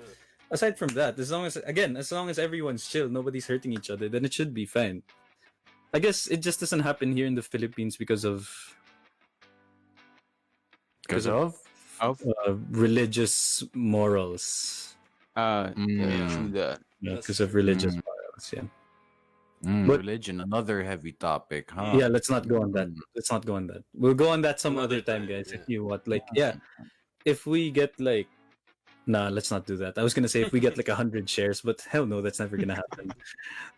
Speaker 2: aside from that, as long as everyone's chill, nobody's hurting each other, then it should be fine. I guess it just doesn't happen here in the Philippines because of
Speaker 5: Because of
Speaker 2: religious morals.
Speaker 3: Yeah, true that.
Speaker 2: Yeah,
Speaker 4: That's
Speaker 2: because of
Speaker 4: true.
Speaker 2: religious morals. Yeah. But-
Speaker 5: religion, another heavy topic, huh?
Speaker 2: Yeah, let's not go on that. Let's not go on that. We'll go on that some
Speaker 4: Another
Speaker 2: other time,
Speaker 4: time,
Speaker 2: guys.
Speaker 4: yeah.
Speaker 2: If you want, like, yeah, if we get like, nah, let's not do that. I was gonna say if we get like 100 shares, but hell no, that's never gonna happen.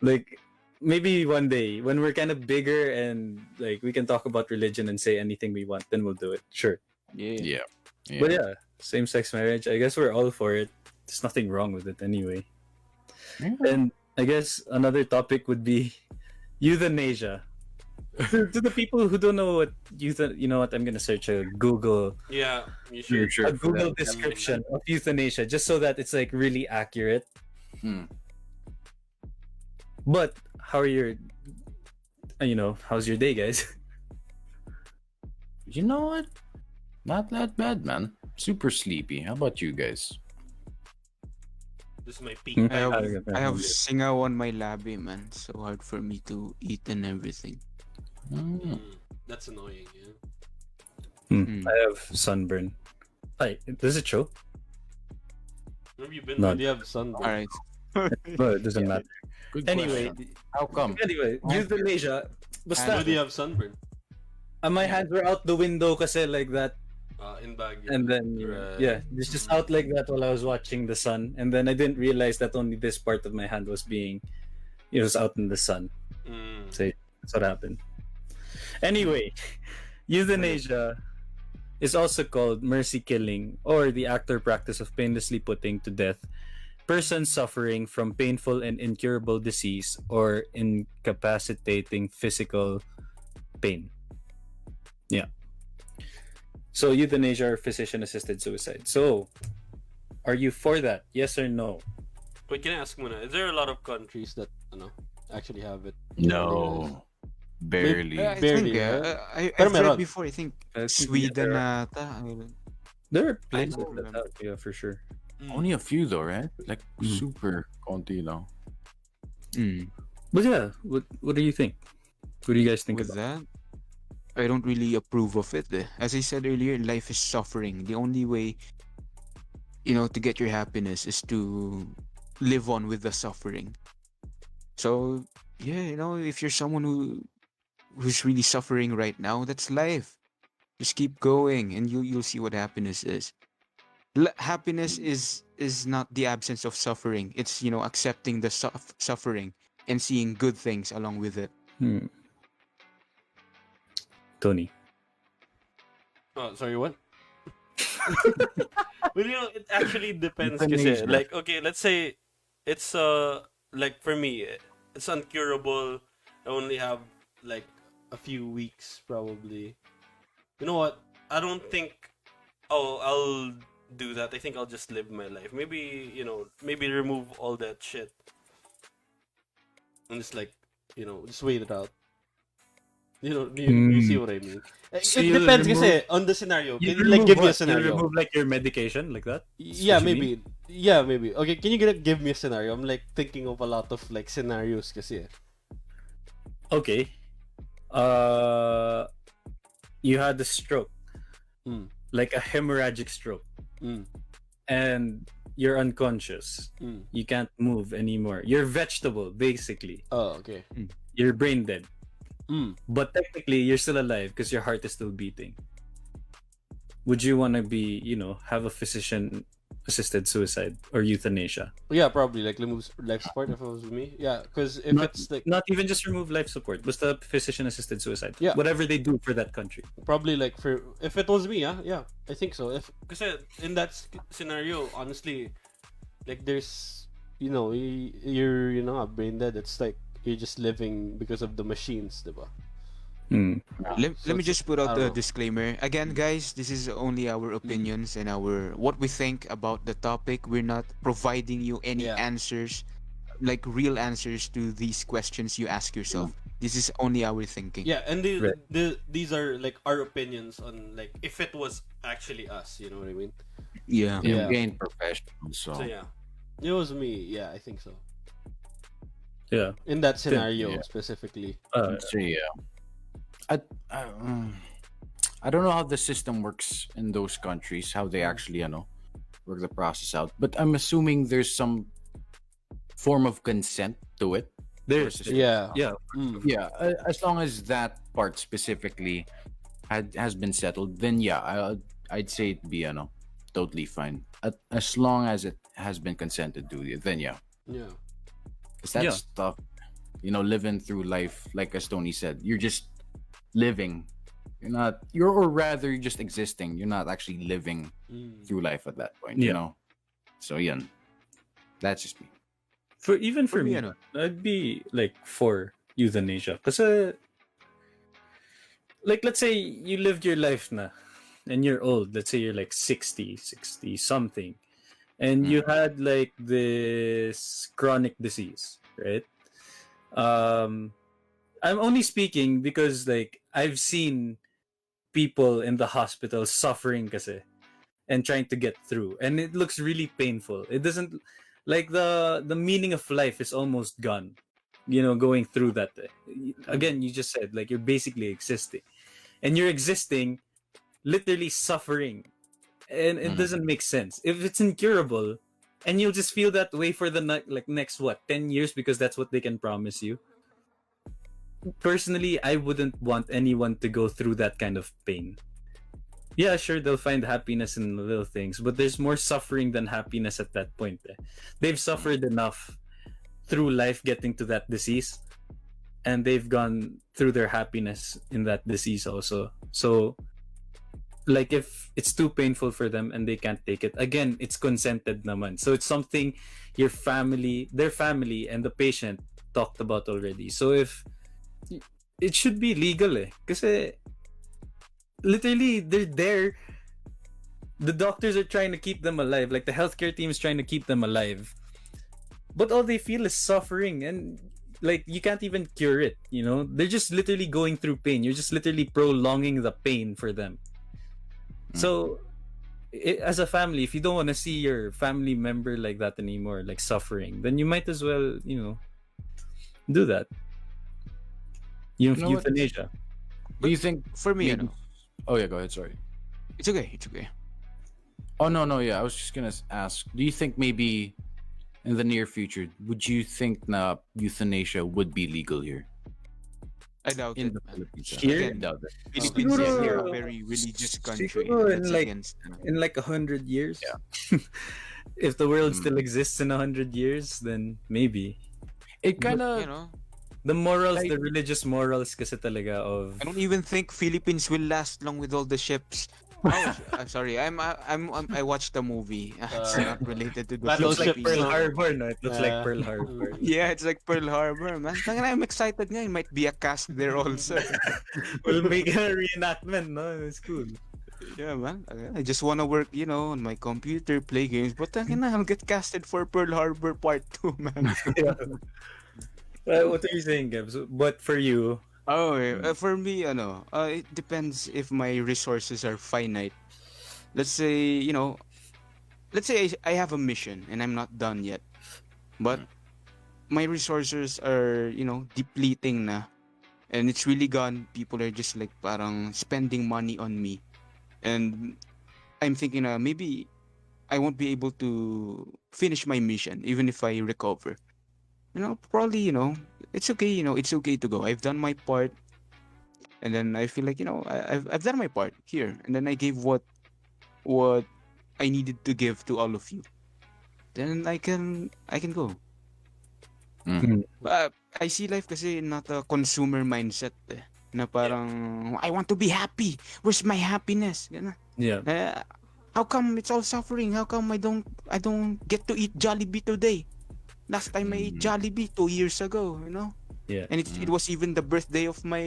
Speaker 2: Like, maybe one day when we're kind of bigger and like we can talk about religion and say anything we want, then we'll do it. Sure.
Speaker 3: Yeah.
Speaker 5: Yeah.
Speaker 2: But yeah, same-sex marriage. I guess we're all for it. There's nothing wrong with it anyway. And I guess another topic would be euthanasia. To the people who don't know what you know what? I'm gonna search a Google
Speaker 4: Yeah, you should.
Speaker 5: Sure,
Speaker 2: a Google
Speaker 5: that.
Speaker 2: description of euthanasia just so that it's like really accurate.
Speaker 5: Hmm.
Speaker 2: But how are your how's your day, guys?
Speaker 5: You know what? Not that bad, man. Super sleepy. How about you guys?
Speaker 4: This is my peak
Speaker 2: Hmm?
Speaker 3: I
Speaker 4: time.
Speaker 3: have singaw on my labi, man. So hard for me to eat and everything.
Speaker 4: That's annoying, yeah.
Speaker 2: I have sunburn. Does it show?
Speaker 4: Where have you been?
Speaker 2: None.
Speaker 4: When you have sun?
Speaker 3: All right.
Speaker 2: No, it doesn't matter.
Speaker 5: Good
Speaker 2: Anyway,
Speaker 5: question. How come?
Speaker 2: Anyway, euthanasia. Basta,
Speaker 4: When do you have sunburn?
Speaker 2: my hands were out the window kasi like that.
Speaker 4: In Baguio.
Speaker 2: And then,
Speaker 4: Right.
Speaker 2: yeah, it's just out like that while I was watching the sun. And then I didn't realize that only this part of my hand was was out in the sun. So that's what happened. Anyway, euthanasia is also called mercy killing, or the act or practice of painlessly putting to death persons suffering from painful and incurable disease or incapacitating physical pain. Yeah. So euthanasia or physician-assisted suicide. So, are you for that? Yes or no?
Speaker 4: Wait, can I ask muna? Is there a lot of countries that actually have it?
Speaker 5: No. Barely.
Speaker 3: I
Speaker 4: Barely,
Speaker 3: think,
Speaker 4: yeah.
Speaker 3: I've
Speaker 4: meron.
Speaker 3: read before. I think
Speaker 2: I think,
Speaker 3: Sweden
Speaker 2: yeah,
Speaker 3: ata.
Speaker 2: There are places
Speaker 3: don't
Speaker 2: that
Speaker 3: remember.
Speaker 2: have, yeah, for sure.
Speaker 5: Only a few though, right? Like super konti lang.
Speaker 2: But yeah, what do you think? What do you guys think
Speaker 3: With
Speaker 2: about
Speaker 3: that, I don't really approve of it. As I said earlier, life is suffering. The only way, to get your happiness is to live on with the suffering. So, yeah, if you're someone who's really suffering right now, that's life. Just keep going, and you'll see what happiness is. Happiness is not the absence of suffering. It's accepting the suffering and seeing good things along with it.
Speaker 2: Tony?
Speaker 4: Oh, sorry, what? Well, it actually depends
Speaker 5: Euthanasia.
Speaker 4: kasi, like, okay, let's say it's like for me, it's uncurable. I only have like a few weeks probably. You know what? I don't think I'll do that. I think I'll just live my life. Maybe, maybe remove all that shit. And just like, just wait it out. You see what I mean?
Speaker 2: So
Speaker 4: It
Speaker 2: you'll
Speaker 4: depends
Speaker 2: remove-
Speaker 4: kasi on the scenario. Can
Speaker 2: You
Speaker 4: you like give me a
Speaker 2: You
Speaker 4: scenario?
Speaker 2: remove like your medication like that?
Speaker 4: Yeah,
Speaker 2: what you
Speaker 4: maybe. Yeah, maybe. Okay, can you give me a scenario? I'm like thinking of a lot of like scenarios kasi.
Speaker 2: Okay. Uh, you had a stroke,
Speaker 4: Mm.
Speaker 2: like a hemorrhagic stroke,
Speaker 4: Mm.
Speaker 2: and you're unconscious.
Speaker 4: Mm.
Speaker 2: You can't move anymore. You're vegetable, basically.
Speaker 4: Oh, okay.
Speaker 2: You're brain dead.
Speaker 4: Mm.
Speaker 2: But technically, you're still alive because your heart is still beating. Would you want to be, have a physician assisted suicide or euthanasia?
Speaker 4: Yeah, probably like remove life support if it was me. Yeah, because if
Speaker 2: Not,
Speaker 4: it's like
Speaker 2: not even just remove life support, but the physician assisted suicide.
Speaker 4: Yeah.
Speaker 2: Whatever they do for that country.
Speaker 4: probably like for if it was me, yeah, I think so. If because in that scenario, honestly, like there's you're brain dead. It's like you're just living because of the machines, diba?
Speaker 3: Let me just put
Speaker 4: I
Speaker 3: out
Speaker 4: don't
Speaker 3: the
Speaker 4: know.
Speaker 3: disclaimer again, guys. This is only our opinions and our what we think about the topic. We're not providing you any
Speaker 4: Yeah.
Speaker 3: answers, like real answers to these questions you ask yourself. This is only our thinking.
Speaker 4: Yeah, and
Speaker 2: Right.
Speaker 4: these are like our opinions on like if it was actually us. You know what I mean?
Speaker 3: Yeah.
Speaker 4: Yeah.
Speaker 5: We ain't professional, so
Speaker 4: So yeah, it was me. Yeah, I think so.
Speaker 2: Yeah.
Speaker 4: In that scenario
Speaker 5: yeah.
Speaker 4: specifically.
Speaker 5: so yeah. I, I, um, I don't know how the system works in those countries, how they actually, work the process out. But I'm assuming there's some form of consent to it.
Speaker 2: There's,
Speaker 5: Versus-
Speaker 4: Yeah.
Speaker 2: yeah.
Speaker 4: Mm.
Speaker 5: Yeah, as long as that part specifically has been settled, then yeah, I'd say it'd be, totally fine. As long as it has been consented to, then yeah.
Speaker 4: Yeah.
Speaker 5: Because that
Speaker 2: Yeah.
Speaker 5: stuff, living through life, like as Tony said, you're just living. Or rather, you're just existing. You're not actually living
Speaker 4: Mm.
Speaker 5: through life at that point,
Speaker 2: Yeah.
Speaker 5: So, yeah, that's just me.
Speaker 2: For me,
Speaker 3: me,
Speaker 2: I'd be like for euthanasia. Because, like, let's say you lived your life na, and you're old. Let's say you're like 60 something, and you had like this chronic disease, right? I'm only speaking because like I've seen people in the hospital suffering kasi and trying to get through, and it looks really painful. It doesn't like the meaning of life is almost gone, going through that. Again, you just said like you're basically existing, and you're existing literally suffering, and it doesn't make sense if it's incurable, and you'll just feel that way for the next what 10 years because that's what they can promise you. Personally, I wouldn't want anyone to go through that kind of pain. Yeah, sure, they'll find happiness in the little things, but there's more suffering than happiness at that point. They've suffered enough through life getting to that disease, and they've gone through their happiness in that disease also. So, like, if it's too painful for them and they can't take it, again, it's consented naman. So it's something their family, and the patient talked about already. So if it should be legal, kasi literally they're there. The doctors are trying to keep them alive, like the healthcare team is trying to keep them alive, but all they feel is suffering, and like you can't even cure it. They're just literally going through pain. You're just literally prolonging the pain for them. So as a family, if you don't want to see your family member like that anymore, like suffering, then you might as well do that.
Speaker 5: know what?
Speaker 2: Euthanasia.
Speaker 5: Do you think
Speaker 3: For me,
Speaker 5: maybe- Oh yeah, go ahead. Sorry.
Speaker 3: it's okay. It's okay.
Speaker 5: Oh no. Yeah, I was just gonna ask. Do you think maybe in the near future, would you think na euthanasia would be legal here
Speaker 3: I doubt
Speaker 5: in
Speaker 3: it.
Speaker 5: the
Speaker 3: Man.
Speaker 5: Philippines?
Speaker 2: Here?
Speaker 5: Again, doubt it.
Speaker 3: Philippines
Speaker 2: Siguro-
Speaker 3: is a very religious country.
Speaker 2: siguro in
Speaker 3: That's
Speaker 2: like-
Speaker 3: against,
Speaker 2: In like 100 years,
Speaker 5: Yeah.
Speaker 2: if the world still exists in 100 years, then maybe
Speaker 5: It kind of
Speaker 2: the morals,
Speaker 5: Like-
Speaker 2: the religious morals, kasi talaga of
Speaker 3: I don't even think Philippines will last long with all the ships. Oh, I'm sorry. I watched the movie. It's not related to the
Speaker 4: That
Speaker 2: it looks like
Speaker 4: Philippines.
Speaker 2: Pearl Harbor, no? It looks like
Speaker 4: Yeah.
Speaker 2: Pearl Harbor.
Speaker 3: Yeah, it's like Pearl Harbor, man. I'm excited nga. It might be a cast there also.
Speaker 2: We'll make a reenactment, no? It's cool.
Speaker 3: Yeah, man. I just want to work, on my computer, play games. But I'll get casted for Pearl Harbor Part 2, man.
Speaker 2: Yeah. What are you saying, Gabs? But for you,
Speaker 3: Oh, for me, it depends if my resources are finite. Let's say, I have a mission and I'm not done yet. But my resources are, depleting na. and it's really gone. People are just like parang spending money on me, and I'm thinking maybe I won't be able to finish my mission even if I recover. Probably, it's okay. It's okay to go. I've done my part, and then I feel like I've done my part here, and then I gave what I needed to give to all of you. Then I can go.
Speaker 2: Mm.
Speaker 3: I see life kasi not a consumer mindset na parang I want to be happy. Where's my happiness? Ganun.
Speaker 2: Yeah.
Speaker 3: How come it's all suffering? How come I don't get to eat Jollibee today? Last time I ate Jollibee 2 years ago.
Speaker 2: Yeah.
Speaker 3: And it was even the birthday of my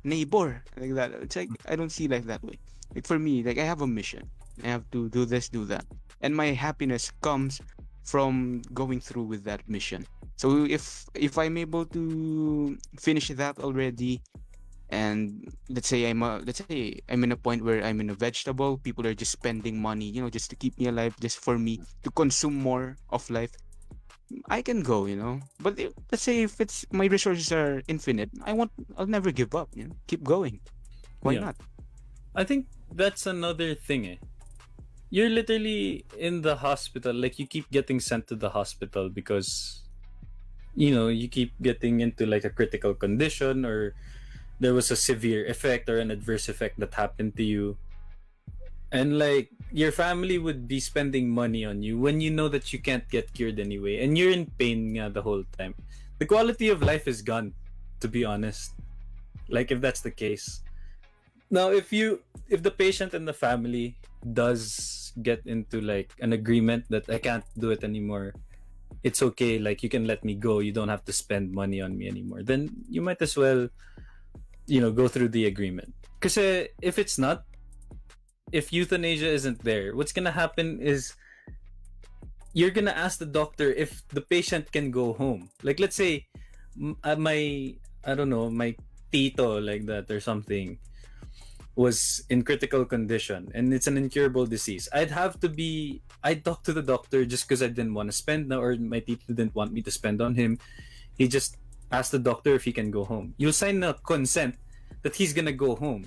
Speaker 3: neighbor like that. It's like I don't see life that way. Like for me, like I have a mission. I have to do this, do that, and my happiness comes from going through with that mission. So if I'm able to finish that already, and let's say I'm in a point where I'm in a vegetable, people are just spending money, just to keep me alive, just for me to consume more of life. I can go. But let's say if it's my resources are infinite, I'll never give up. Keep going. Why
Speaker 2: Yeah.
Speaker 3: not?
Speaker 2: I think that's another thing. You're literally in the hospital, like you keep getting sent to the hospital because you keep getting into like a critical condition, or there was a severe effect or an adverse effect that happened to you, and like your family would be spending money on you when you know that you can't get cured anyway, and you're in pain nga the whole time. The quality of life is gone, to be honest, like if that's the case. Now if the patient and the family does get into like an agreement that I can't do it anymore, it's okay, like you can let me go, you don't have to spend money on me anymore, then you might as well go through the agreement. Because if it's not, if euthanasia isn't there, what's gonna happen is you're gonna ask the doctor if the patient can go home. Like let's say my, I don't know, my tito like that or something was in critical condition and it's an incurable disease. I'd talk to the doctor just because I didn't want to spend, or my tito didn't want me to spend on him. He just asked the doctor if he can go home. You'll sign a consent that he's gonna go home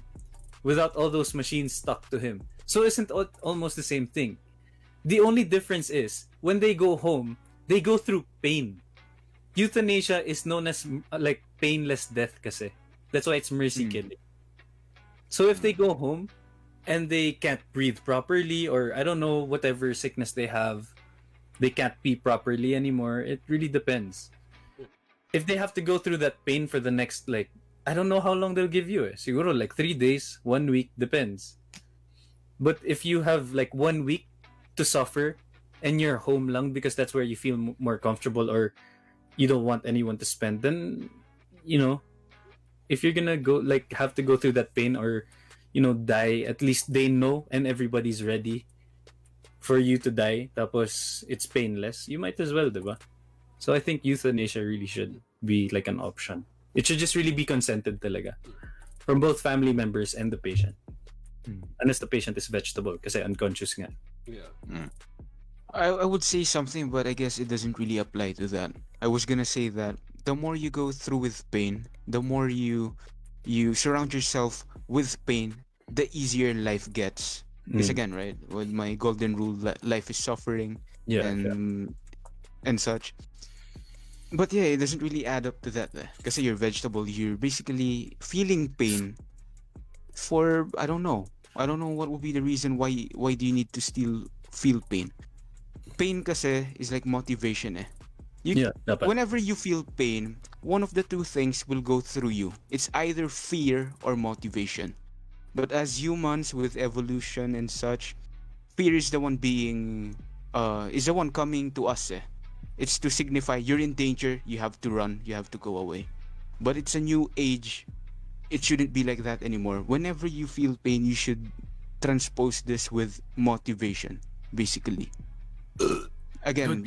Speaker 2: without all those machines stuck to him. So isn't almost the same thing? The only difference is when they go home, they go through pain. Euthanasia is known as like painless death kasi. That's why it's mercy killing. So if they go home and they can't breathe properly, or I don't know, whatever sickness they have, they can't pee properly anymore, it really depends. If they have to go through that pain for the next, like, I don't know how long they'll give you. Siguro like 3 days, 1 week, depends. But if you have like 1 week to suffer and you're home lang because that's where you feel more comfortable, or you don't want anyone to spend, then, if you're gonna go, like, have to go through that pain or, die, at least they know and everybody's ready for you to die. Tapos it's painless. You might as well, diba? So I think euthanasia really should be like an option. It should just really be consented talaga from both family members and the patient. Unless the patient is vegetable kasi unconscious nga.
Speaker 4: Yeah.
Speaker 3: I would say something, but I guess it doesn't really apply to that. I was gonna say that the more you go through with pain, the more you surround yourself with pain, the easier life gets. Because again, right, with my golden rule, life is suffering,
Speaker 2: Yeah.
Speaker 3: and such. But yeah, it doesn't really add up to that. Because you're vegetable, you're basically feeling pain for I don't know what would be the reason why do you need to still feel pain. Pain kasi is like motivation
Speaker 2: Dapat.
Speaker 3: Whenever you feel pain, one of the two things will go through you. It's either fear or motivation. But as humans with evolution and such, fear is the one coming to us. It's to signify you're in danger, you have to run, you have to go away. But it's a new age. It shouldn't be like that anymore. Whenever you feel pain, you should transpose this with motivation, basically. Again,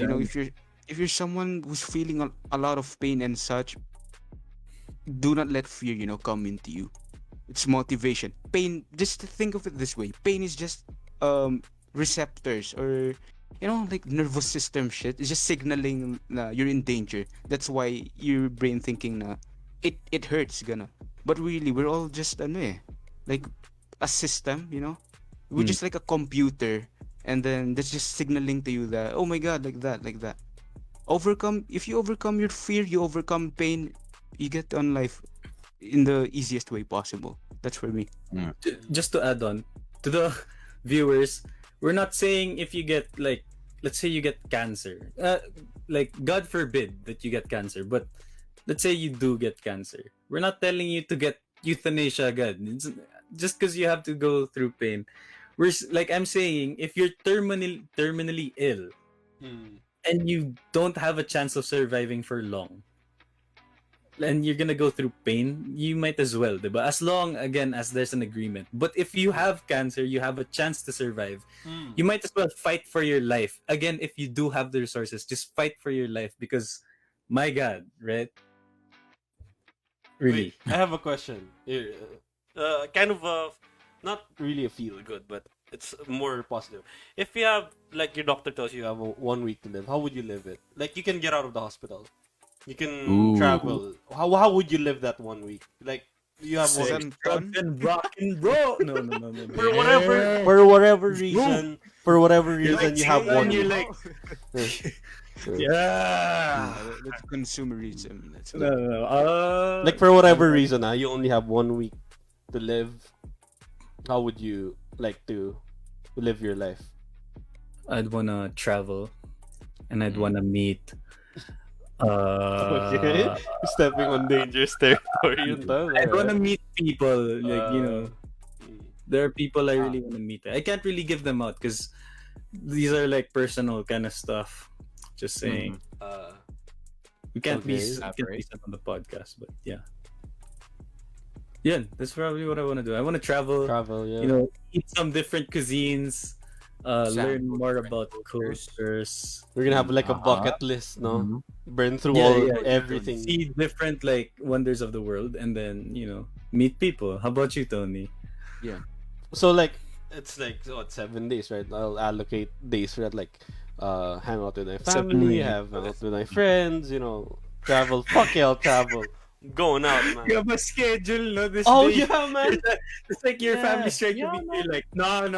Speaker 3: if you're someone who's feeling a lot of pain and such, do not let fear, come into you. It's motivation. Pain, just think of it this way. Pain is just receptors, or like nervous system shit. It's just signaling na you're in danger. That's why your brain thinking na it hurts, gonna. But really, we're all just like a system, you know. We're just like a computer, and then that's just signaling to you that, oh my god, like that, like that. If you overcome your fear, you overcome pain, you get on life in the easiest way possible. That's for me.
Speaker 2: Just to add on to the viewers, we're not saying if you get like, let's say you get cancer, like God forbid that you get cancer, but let's say you do get cancer. We're not telling you to get euthanasia agad. Just because you have to go through pain. Like I'm saying, if you're terminally ill and you don't have a chance of surviving for long, and you're gonna go through pain, you might as well, diba? As long, again, as there's an agreement. But if you have cancer, you have a chance to survive. You might as well fight for your life. Again, if you do have the resources, just fight for your life because, my God, right? Really.
Speaker 4: Wait, I have a question. Here, kind of not really a feel good, but it's more positive. If you have, like, your doctor tells you have 1 week to live, how would you live it? Like, you can get out of the hospital. You can travel. How would you live that 1 week? Like, you have one.
Speaker 2: Drugs and rock and roll. No.
Speaker 4: For whatever reason, you have one.
Speaker 2: You're
Speaker 4: week.
Speaker 2: like, yeah.
Speaker 3: That's consumerism. That's
Speaker 2: No.
Speaker 4: Like, for whatever reason, you only have 1 week to live. How would you like to live your life?
Speaker 2: I'd wanna travel, and I'd wanna meet.
Speaker 4: Okay, stepping on dangerous territory.
Speaker 2: I wanna meet people, like there are people I really wanna meet. I can't really give them out because these are like personal kind of stuff. Just saying, we can't be said on the podcast, but yeah, that's probably what I want to do. I want to travel,
Speaker 4: yeah.
Speaker 2: Eat some different cuisines, learn more about cultures.
Speaker 4: We're gonna have like a bucket list, no? Burn through everything.
Speaker 2: See different like wonders of the world, and then meet people. How about you, Tony?
Speaker 3: Yeah.
Speaker 4: So like it's like 7 days, right? I'll allocate days for that, like hang out with my family, hang out with my friends, travel. Fuck yeah, I'll travel. Going out, man.
Speaker 2: You have a schedule, no? This day.
Speaker 4: Yeah, man.
Speaker 2: It's like your family straight to meet you, like, no,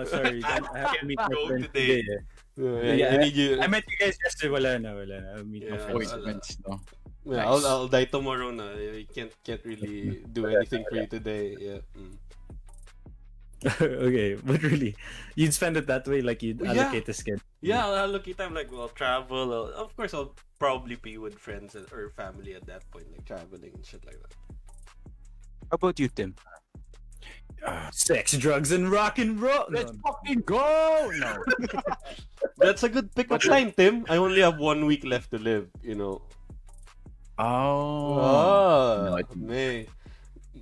Speaker 2: sorry. I have to meet my
Speaker 4: Go
Speaker 2: friends
Speaker 4: today.
Speaker 2: today.
Speaker 4: I need you.
Speaker 2: I met you guys yesterday. Wala na. I'll meet my friends.
Speaker 5: Appointments, no?
Speaker 4: Yeah,
Speaker 5: Nice.
Speaker 4: I'll die tomorrow na. You can't really do anything for you today. Yeah.
Speaker 2: Okay, but really, you'd spend it that way, like you'd allocate the schedule.
Speaker 4: Yeah, I'll allocate time, like, well, travel. Of course, I'll probably be with friends or family at that point, like traveling and shit like that.
Speaker 3: How about you, Tim?
Speaker 2: Sex, drugs, and rock and roll.
Speaker 5: Let's fucking go! No.
Speaker 4: That's a good pickup line, Tim. I only have 1 week left to live,
Speaker 5: Oh. No,
Speaker 4: May.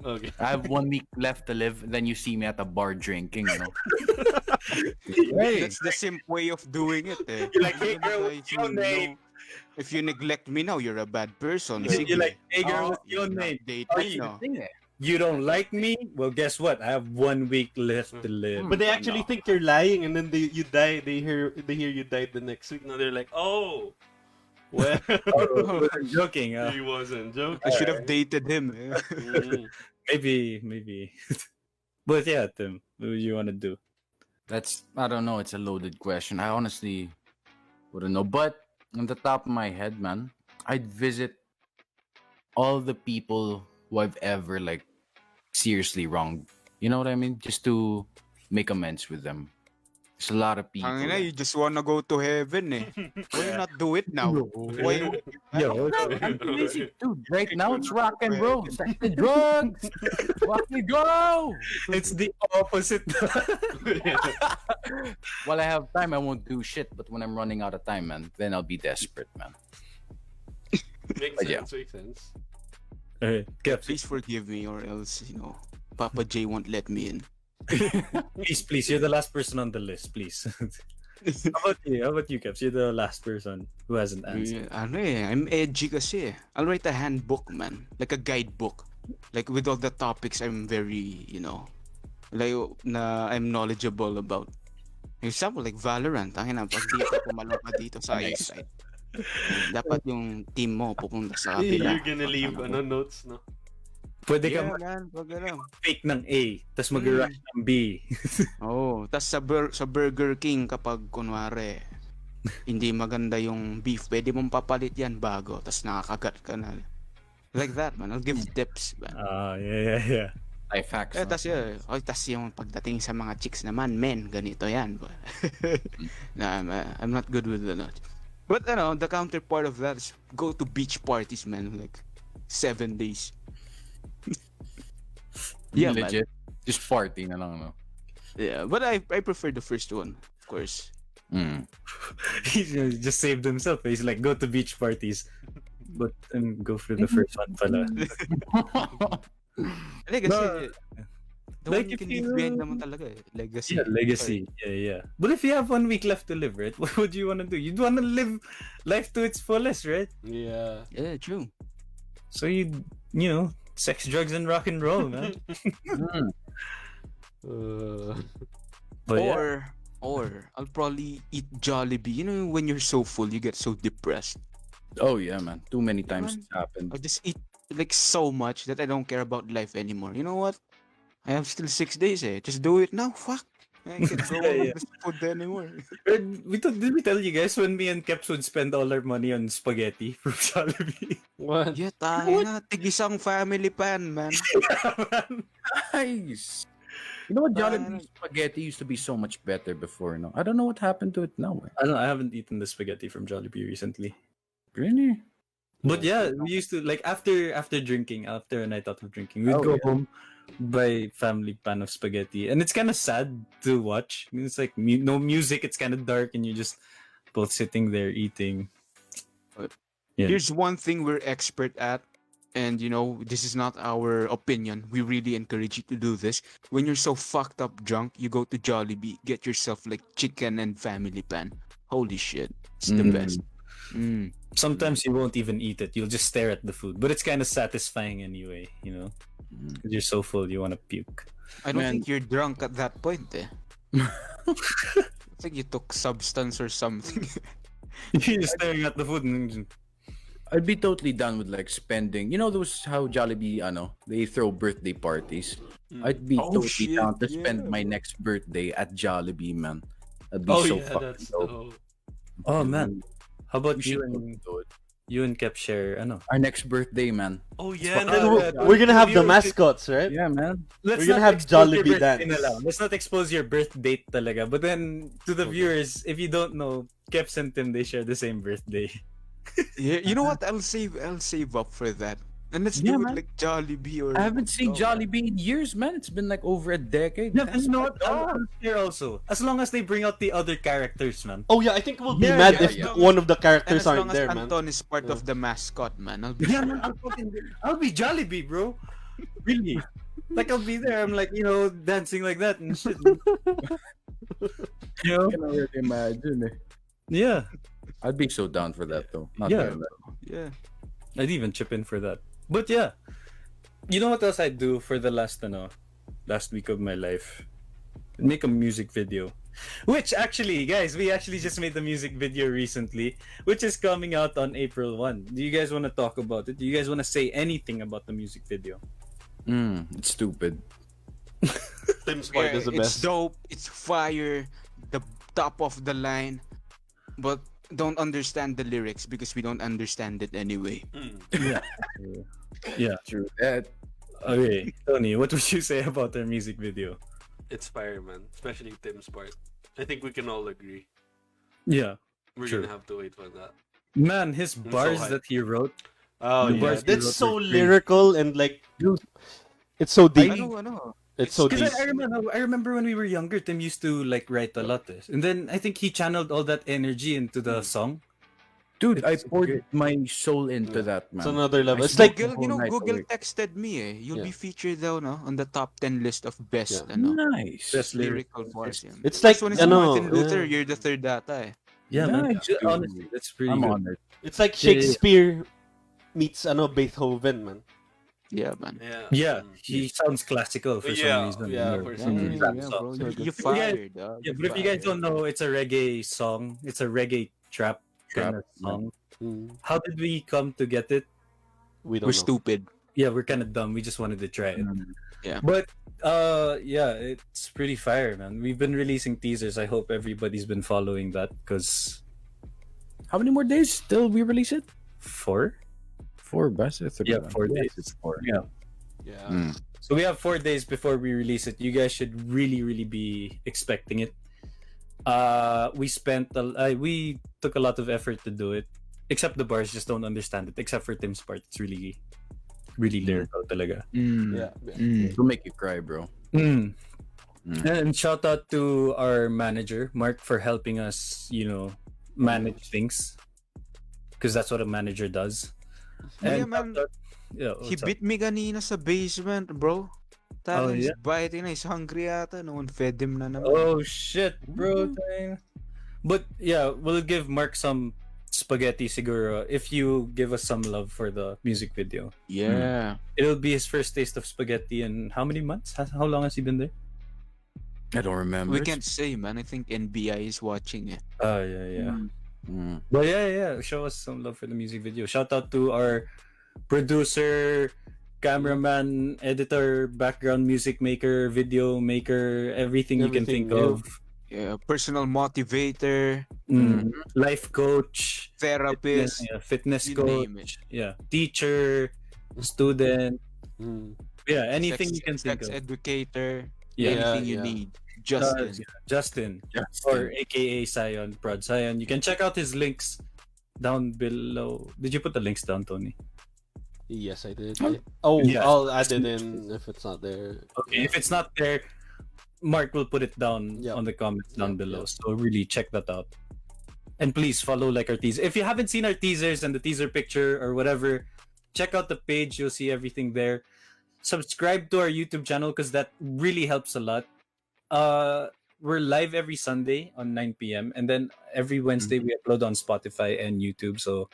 Speaker 4: Okay.
Speaker 5: I have 1 week left to live, then you see me at a bar drinking,
Speaker 3: That's the simple way of doing it.
Speaker 2: You're like, hey girl, what's your name?
Speaker 3: If you neglect me now, you're a bad person.
Speaker 2: You're like, hey girl, what's your name? You don't like me? Well, guess what? I have 1 week left to live.
Speaker 4: But they actually think you're lying, and then you die. They hear you died the next week. Now they're like, oh, well,
Speaker 2: I'm joking.
Speaker 4: he wasn't joking.
Speaker 3: I should have dated him.
Speaker 2: Maybe. But yeah, Tim, what do you want to do?
Speaker 5: I don't know. It's a loaded question. I honestly wouldn't know. But on the top of my head, man, I'd visit all the people who I've ever like seriously wronged. You know what I mean? Just to make amends with them. There's a lot of people.
Speaker 3: You just wanna go to heaven, eh? Why not do it now? Why?
Speaker 5: I'm busy, dude. Right now it's rock and roll. Sex and drugs. Rock and go.
Speaker 2: It's the opposite.
Speaker 5: While I have time, I won't do shit. But when I'm running out of time, man, then I'll be desperate, man.
Speaker 4: Makes sense.
Speaker 2: Okay,
Speaker 3: Please forgive me, or else Papa J won't let me in.
Speaker 2: please, you're the last person on the list, please. How about you, Caps? You're the last person who hasn't answered.
Speaker 3: I'm edgy kasi. I'll write a handbook, man. Like a guidebook. Like with all the topics I'm very, I'm knowledgeable about. Example, like Valorant. Pag di ako pumalong ka dito sa eyesight. Dapat yung team mo pupunta sa kabila.
Speaker 4: You're gonna leave notes, no?
Speaker 2: Pwede
Speaker 3: Yeah,
Speaker 2: ka
Speaker 3: man. Wag alam.
Speaker 2: fake ng A, tapos mag-rush ng B.
Speaker 3: Oh, tas sa Burger King kapag kunwari hindi maganda yung beef, pwede mong papalit yan bago, tas nakakagat ka na. Like that, man. I'll give tips, man.
Speaker 2: Yeah.
Speaker 5: Life hacks. No?
Speaker 3: Tas yung pagdating sa mga chicks naman, men, ganito yan. Nah, I'm not good with the nut. But the counterpart of that is go to beach parties, man. Like 7 days. Yeah, man.
Speaker 5: Legit. Just party na lang, no?
Speaker 3: Yeah, but I prefer the first one, of course.
Speaker 5: Mm.
Speaker 2: He just saved himself. He's like, go to beach parties. But go for the first one pala.
Speaker 3: Legacy.
Speaker 2: No,
Speaker 3: The
Speaker 2: like
Speaker 3: one you
Speaker 2: if
Speaker 3: can
Speaker 2: you-
Speaker 3: leave behind naman talaga eh. Legacy.
Speaker 2: Yeah, legacy. Yeah. But if you have 1 week left to live, right? What would you want to do? You'd want to live life to its fullest, right?
Speaker 4: Yeah.
Speaker 3: Yeah, true.
Speaker 2: So sex, drugs, and rock and roll, man. But yeah.
Speaker 3: Or I'll probably eat Jollibee. You know, when you're so full, you get so depressed.
Speaker 5: Oh yeah, man. Too many times
Speaker 3: Man.
Speaker 5: it's happened.
Speaker 3: I'll just eat like so much that I don't care about life anymore. You know what? I have still 6 days eh. Just do it now. Fuck. I can't go
Speaker 2: Yeah.
Speaker 3: on this food anymore.
Speaker 2: Did we tell you guys when me and Keps would spend all our money on spaghetti from Jollibee?
Speaker 4: What?
Speaker 3: Yeah, tayo na. Tig-isang family pan, man.
Speaker 5: Nice. You know what? Jollibee spaghetti used to be so much better before. No, I don't know what happened to it now. Eh.
Speaker 2: I don't know, I haven't eaten the spaghetti from Jollibee recently.
Speaker 5: Really?
Speaker 2: But yeah, we used to like after drinking, after a night out of drinking, we'd
Speaker 5: Oh,
Speaker 2: go
Speaker 5: yeah.
Speaker 2: home, buy family pan of spaghetti, and it's kind of sad to watch. I mean, it's like no music, it's kind of dark, and you're just both sitting there eating. Yeah.
Speaker 3: Here's one thing we're expert at, and this is not our opinion. We really encourage you to do this. When you're so fucked up drunk, you go to Jollibee, get yourself like chicken and family pan. Holy shit, it's the best.
Speaker 2: Sometimes you won't even eat it; you'll just stare at the food, but it's kind of satisfying anyway. 'Cause you're so full, you want to puke.
Speaker 3: I don't
Speaker 5: Man.
Speaker 3: think you're drunk at that point, eh. I think you took substance or something.
Speaker 2: You're just staring at the food and
Speaker 5: I'd be totally done with like spending. You know those how Jollibee, they throw birthday parties. I'd be
Speaker 3: Oh,
Speaker 5: totally
Speaker 3: shit,
Speaker 5: down to spend
Speaker 3: yeah,
Speaker 5: my next birthday at Jollibee, man. I'd be
Speaker 4: Oh
Speaker 5: so
Speaker 4: yeah,
Speaker 5: fucking
Speaker 4: that's
Speaker 5: dope.
Speaker 2: oh man, how about
Speaker 5: We
Speaker 2: you
Speaker 5: should
Speaker 2: and
Speaker 5: do it.
Speaker 2: Kep share?
Speaker 5: Our next birthday, man.
Speaker 4: Oh yeah, and
Speaker 2: fuck-
Speaker 4: then
Speaker 6: We're gonna have the
Speaker 2: you-
Speaker 6: mascots, right?
Speaker 5: Yeah, man.
Speaker 2: Let's
Speaker 6: We're gonna
Speaker 2: not
Speaker 6: have
Speaker 2: expose your
Speaker 6: Jollibee
Speaker 2: birthday
Speaker 6: dance.
Speaker 2: na lang. Let's not expose your birth date talaga. But then, to the viewers, if you don't know, Keps and Tim, they share the same birthday.
Speaker 3: Yeah, you know what? I'll save up for that. And let's
Speaker 5: Yeah,
Speaker 3: do
Speaker 5: man.
Speaker 3: it like Jollibee or
Speaker 5: I haven't seen
Speaker 3: Oh,
Speaker 5: Jollibee in years, man. It's been like over a decade.
Speaker 2: Yeah,
Speaker 5: That's
Speaker 2: you know
Speaker 5: my
Speaker 2: what? I'll share also. As long as they bring out the other characters, man.
Speaker 6: Oh yeah, I think we'll be
Speaker 2: Yeah,
Speaker 6: mad
Speaker 2: yeah,
Speaker 6: if
Speaker 3: yeah.
Speaker 6: one of the
Speaker 3: And
Speaker 6: characters
Speaker 3: as long
Speaker 6: aren't
Speaker 3: as
Speaker 6: there, man.
Speaker 3: Anton is part of the mascot, man, I'll be
Speaker 2: Yeah, man, I'll be Jollibee, bro. Really. Like, I'll be there. I'm like, dancing like that and shit.
Speaker 5: I can already imagine.
Speaker 2: Yeah.
Speaker 5: I'd be so down for that though. Not
Speaker 2: Yeah.
Speaker 5: gonna lie.
Speaker 3: Yeah.
Speaker 2: I'd even chip in for that. But yeah. You know what else I do for the last week of my life? Make a music video. Which actually, guys, we actually just made the music video recently, which is coming out on April 1. Do you guys want to talk about it? Do you guys want to say anything about the music video?
Speaker 5: It's stupid.
Speaker 4: Tim's part
Speaker 3: Yeah,
Speaker 4: is the
Speaker 3: it's
Speaker 4: best.
Speaker 3: dope, it's fire, the top of the line, but don't understand the lyrics because we don't understand it anyway.
Speaker 2: Yeah.
Speaker 5: True that.
Speaker 2: Okay, Tony, what would you say about their music video?
Speaker 4: It's fire, man. Especially Tim's part. I think we can all agree.
Speaker 2: Yeah.
Speaker 4: We're
Speaker 2: True.
Speaker 4: gonna have to wait for that.
Speaker 2: Man, his
Speaker 4: so
Speaker 2: bars
Speaker 4: hyped.
Speaker 2: that he wrote.
Speaker 4: Oh
Speaker 2: The
Speaker 4: yeah,
Speaker 2: bars
Speaker 6: That's
Speaker 2: were
Speaker 6: so
Speaker 2: great.
Speaker 6: lyrical and like, it's so deep.
Speaker 3: Ano?
Speaker 6: It's so deep.
Speaker 2: Because I remember when we were younger, Tim used to like write a lot. And then I think he channeled all that energy into the song.
Speaker 5: Dude, I
Speaker 2: It's
Speaker 5: poured
Speaker 2: great.
Speaker 5: my soul into that, man.
Speaker 6: It's another level.
Speaker 5: I
Speaker 6: It's like,
Speaker 5: smoked
Speaker 3: Google,
Speaker 5: the whole night
Speaker 3: Google
Speaker 5: away.
Speaker 3: texted me You'll
Speaker 6: Yeah.
Speaker 3: be featured daw, no? On the top 10 list of best,
Speaker 5: Nice.
Speaker 2: Best
Speaker 3: lyrical bars. Yeah.
Speaker 6: it's like,
Speaker 3: First one is
Speaker 6: ano,
Speaker 3: Martin Luther,
Speaker 6: yeah.
Speaker 3: you're the third data
Speaker 2: Yeah, man.
Speaker 5: Nice, dude.
Speaker 2: Honestly, that's pretty
Speaker 5: I'm
Speaker 2: good.
Speaker 5: honored.
Speaker 6: It's like
Speaker 2: Yeah, yeah, yeah.
Speaker 6: Shakespeare meets Beethoven, man.
Speaker 3: Yeah, man.
Speaker 4: yeah.
Speaker 2: Yeah, he sounds classical for
Speaker 4: Yeah,
Speaker 2: some reason.
Speaker 4: yeah,
Speaker 2: Or-
Speaker 4: for some
Speaker 2: or
Speaker 4: reason.
Speaker 2: rap
Speaker 3: Yeah,
Speaker 2: songs.
Speaker 3: bro. You
Speaker 2: If you guys-
Speaker 3: fired, dog.
Speaker 2: Yeah, but if you guys don't know, it's a reggae song. It's a reggae trap kind of
Speaker 5: Trap,
Speaker 2: song.
Speaker 6: Mm,
Speaker 2: How did we come to get it?
Speaker 6: we don't
Speaker 3: We're
Speaker 6: know.
Speaker 3: stupid.
Speaker 2: Yeah, we're kind of dumb. We just wanted to try it.
Speaker 3: Yeah.
Speaker 2: But yeah, it's pretty fire, man. We've been releasing teasers. I hope everybody's been following that because
Speaker 5: How many more days till we release it?
Speaker 2: 4?
Speaker 5: 4, best.
Speaker 2: Yeah, 4 days.
Speaker 5: It's 4.
Speaker 2: Yeah.
Speaker 6: Yeah.
Speaker 5: Mm.
Speaker 2: So we have 4 days before we release it. You guys should really, really be expecting it. We took a lot of effort to do it. Except the bars just don't understand it. Except for Tim's part, it's really, really lyrical talaga.
Speaker 6: Yeah.
Speaker 5: It'll make you cry, bro.
Speaker 2: Mm.
Speaker 5: Mm.
Speaker 2: And shout out to our manager, Mark, for helping us, manage things. Because that's what a manager does.
Speaker 3: Yeah, man.
Speaker 2: Yeah,
Speaker 3: He
Speaker 2: what's up?
Speaker 3: beat me kanina sa basement, bro.
Speaker 2: Oh,
Speaker 3: He's
Speaker 2: yeah?
Speaker 3: biting na. He's hungry yata. No one fed him na naman.
Speaker 2: Oh shit, bro. Dang. But yeah, we'll give Mark some spaghetti siguro if you give us some love for the music video.
Speaker 3: Yeah.
Speaker 2: It'll be his first taste of spaghetti in how many months? How long has he been there?
Speaker 5: I don't remember.
Speaker 3: We can't say, man. I think NBI is watching it.
Speaker 2: Oh yeah.
Speaker 5: Mm.
Speaker 2: But yeah. Show us some love for the music video. Shout out to our producer, cameraman, editor, background music maker, video maker, everything you can
Speaker 6: Everything,
Speaker 2: think
Speaker 6: yeah.
Speaker 2: of.
Speaker 3: Yeah, personal motivator,
Speaker 2: Life coach,
Speaker 3: therapist.
Speaker 2: fitness
Speaker 3: you
Speaker 2: coach,
Speaker 3: name it.
Speaker 2: teacher, student,
Speaker 6: Mm.
Speaker 2: anything you can think
Speaker 3: sex
Speaker 2: of.
Speaker 3: educator.
Speaker 2: Yeah.
Speaker 3: Anything you
Speaker 6: Yeah.
Speaker 3: need. Justin.
Speaker 2: Justin, or AKA Sion, Prod Sion. You can check out his links down below. Did you put the links down, Tony?
Speaker 6: Yes, I did.
Speaker 5: Huh?
Speaker 6: Oh,
Speaker 2: Yeah.
Speaker 6: I'll add it in if it's not there.
Speaker 2: Okay, if it's not there, Mark will put it down
Speaker 6: Yeah.
Speaker 2: on the comments down
Speaker 6: Yeah,
Speaker 2: below.
Speaker 6: yeah.
Speaker 2: So really check that out. And please follow our teaser. If you haven't seen our teasers and the teaser picture or whatever, check out the page. You'll see everything there. Subscribe to our YouTube channel because that really helps a lot. We're live every Sunday on 9 p.m. and then every Wednesday we upload on Spotify and YouTube. So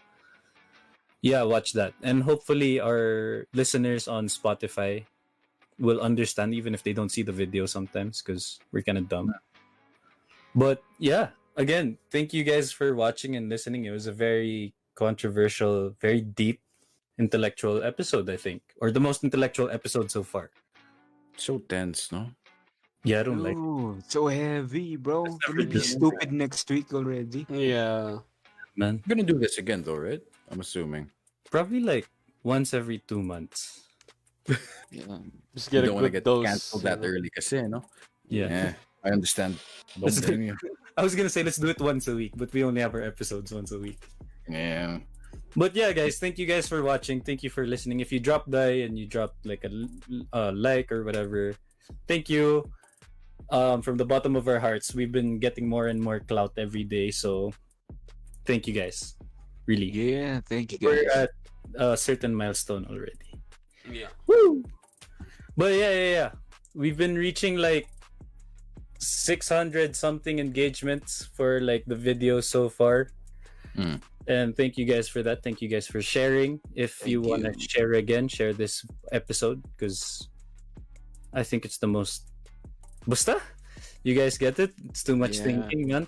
Speaker 2: yeah, watch that. And hopefully our listeners on Spotify will understand even if they don't see the video sometimes because we're kind of dumb. But yeah, again, thank you guys for watching and listening. It was a very controversial, very deep, intellectual episode, I think, or the most intellectual episode so far.
Speaker 5: So tense, no?
Speaker 2: Yeah, I don't like it.
Speaker 3: Ooh, so heavy, bro.
Speaker 2: Let's
Speaker 3: Can
Speaker 2: never
Speaker 3: we be
Speaker 2: do it.
Speaker 3: stupid next week already?
Speaker 6: Yeah.
Speaker 2: Man.
Speaker 5: We're gonna do this again, though, right? I'm assuming.
Speaker 2: Probably like once every 2 months.
Speaker 3: Yeah.
Speaker 6: Just
Speaker 5: You
Speaker 6: get a
Speaker 5: don't want to
Speaker 6: good
Speaker 5: get
Speaker 6: dose.
Speaker 5: canceled that early, kasi, no?
Speaker 2: Yeah.
Speaker 5: I understand. Don't
Speaker 2: Let's
Speaker 5: blame you.
Speaker 2: I was gonna say let's do it once a week, but we only have our episodes once a week.
Speaker 5: Yeah.
Speaker 2: But yeah, guys, thank you guys for watching. Thank you for listening. If you dropped by and you dropped like a like or whatever, thank you. From the bottom of our hearts, we've been getting more and more clout every day. So thank you guys. Really.
Speaker 3: Yeah, thank you
Speaker 2: We're
Speaker 3: guys.
Speaker 2: at a certain milestone already.
Speaker 4: Yeah.
Speaker 2: Woo! But yeah. We've been reaching like 600 something engagements for like the video so far.
Speaker 5: Mm.
Speaker 2: And thank you guys for that. Thank you guys for sharing. If you
Speaker 3: Thank
Speaker 2: want to
Speaker 3: you.
Speaker 2: share again, share this episode because I think it's the most. Basta? You guys get it? It's too much
Speaker 3: Yeah.
Speaker 2: thinking, man.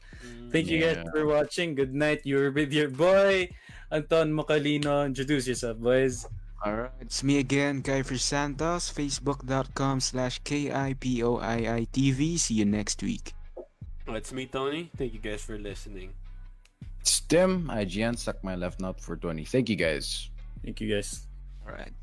Speaker 2: Thank you guys
Speaker 5: Yeah.
Speaker 2: for watching. Good night. You're with your boy, Anton Mocalino. Introduce yourself, boys.
Speaker 3: Alright, it's me again, Kiefer Santos, facebook.com/KIPOIITV. See you next week.
Speaker 4: It's me, Tony. Thank you guys for listening.
Speaker 5: It's Tim, IGN, suck my left nut for 20. Thank you, guys.
Speaker 2: Thank you guys.
Speaker 3: Alright.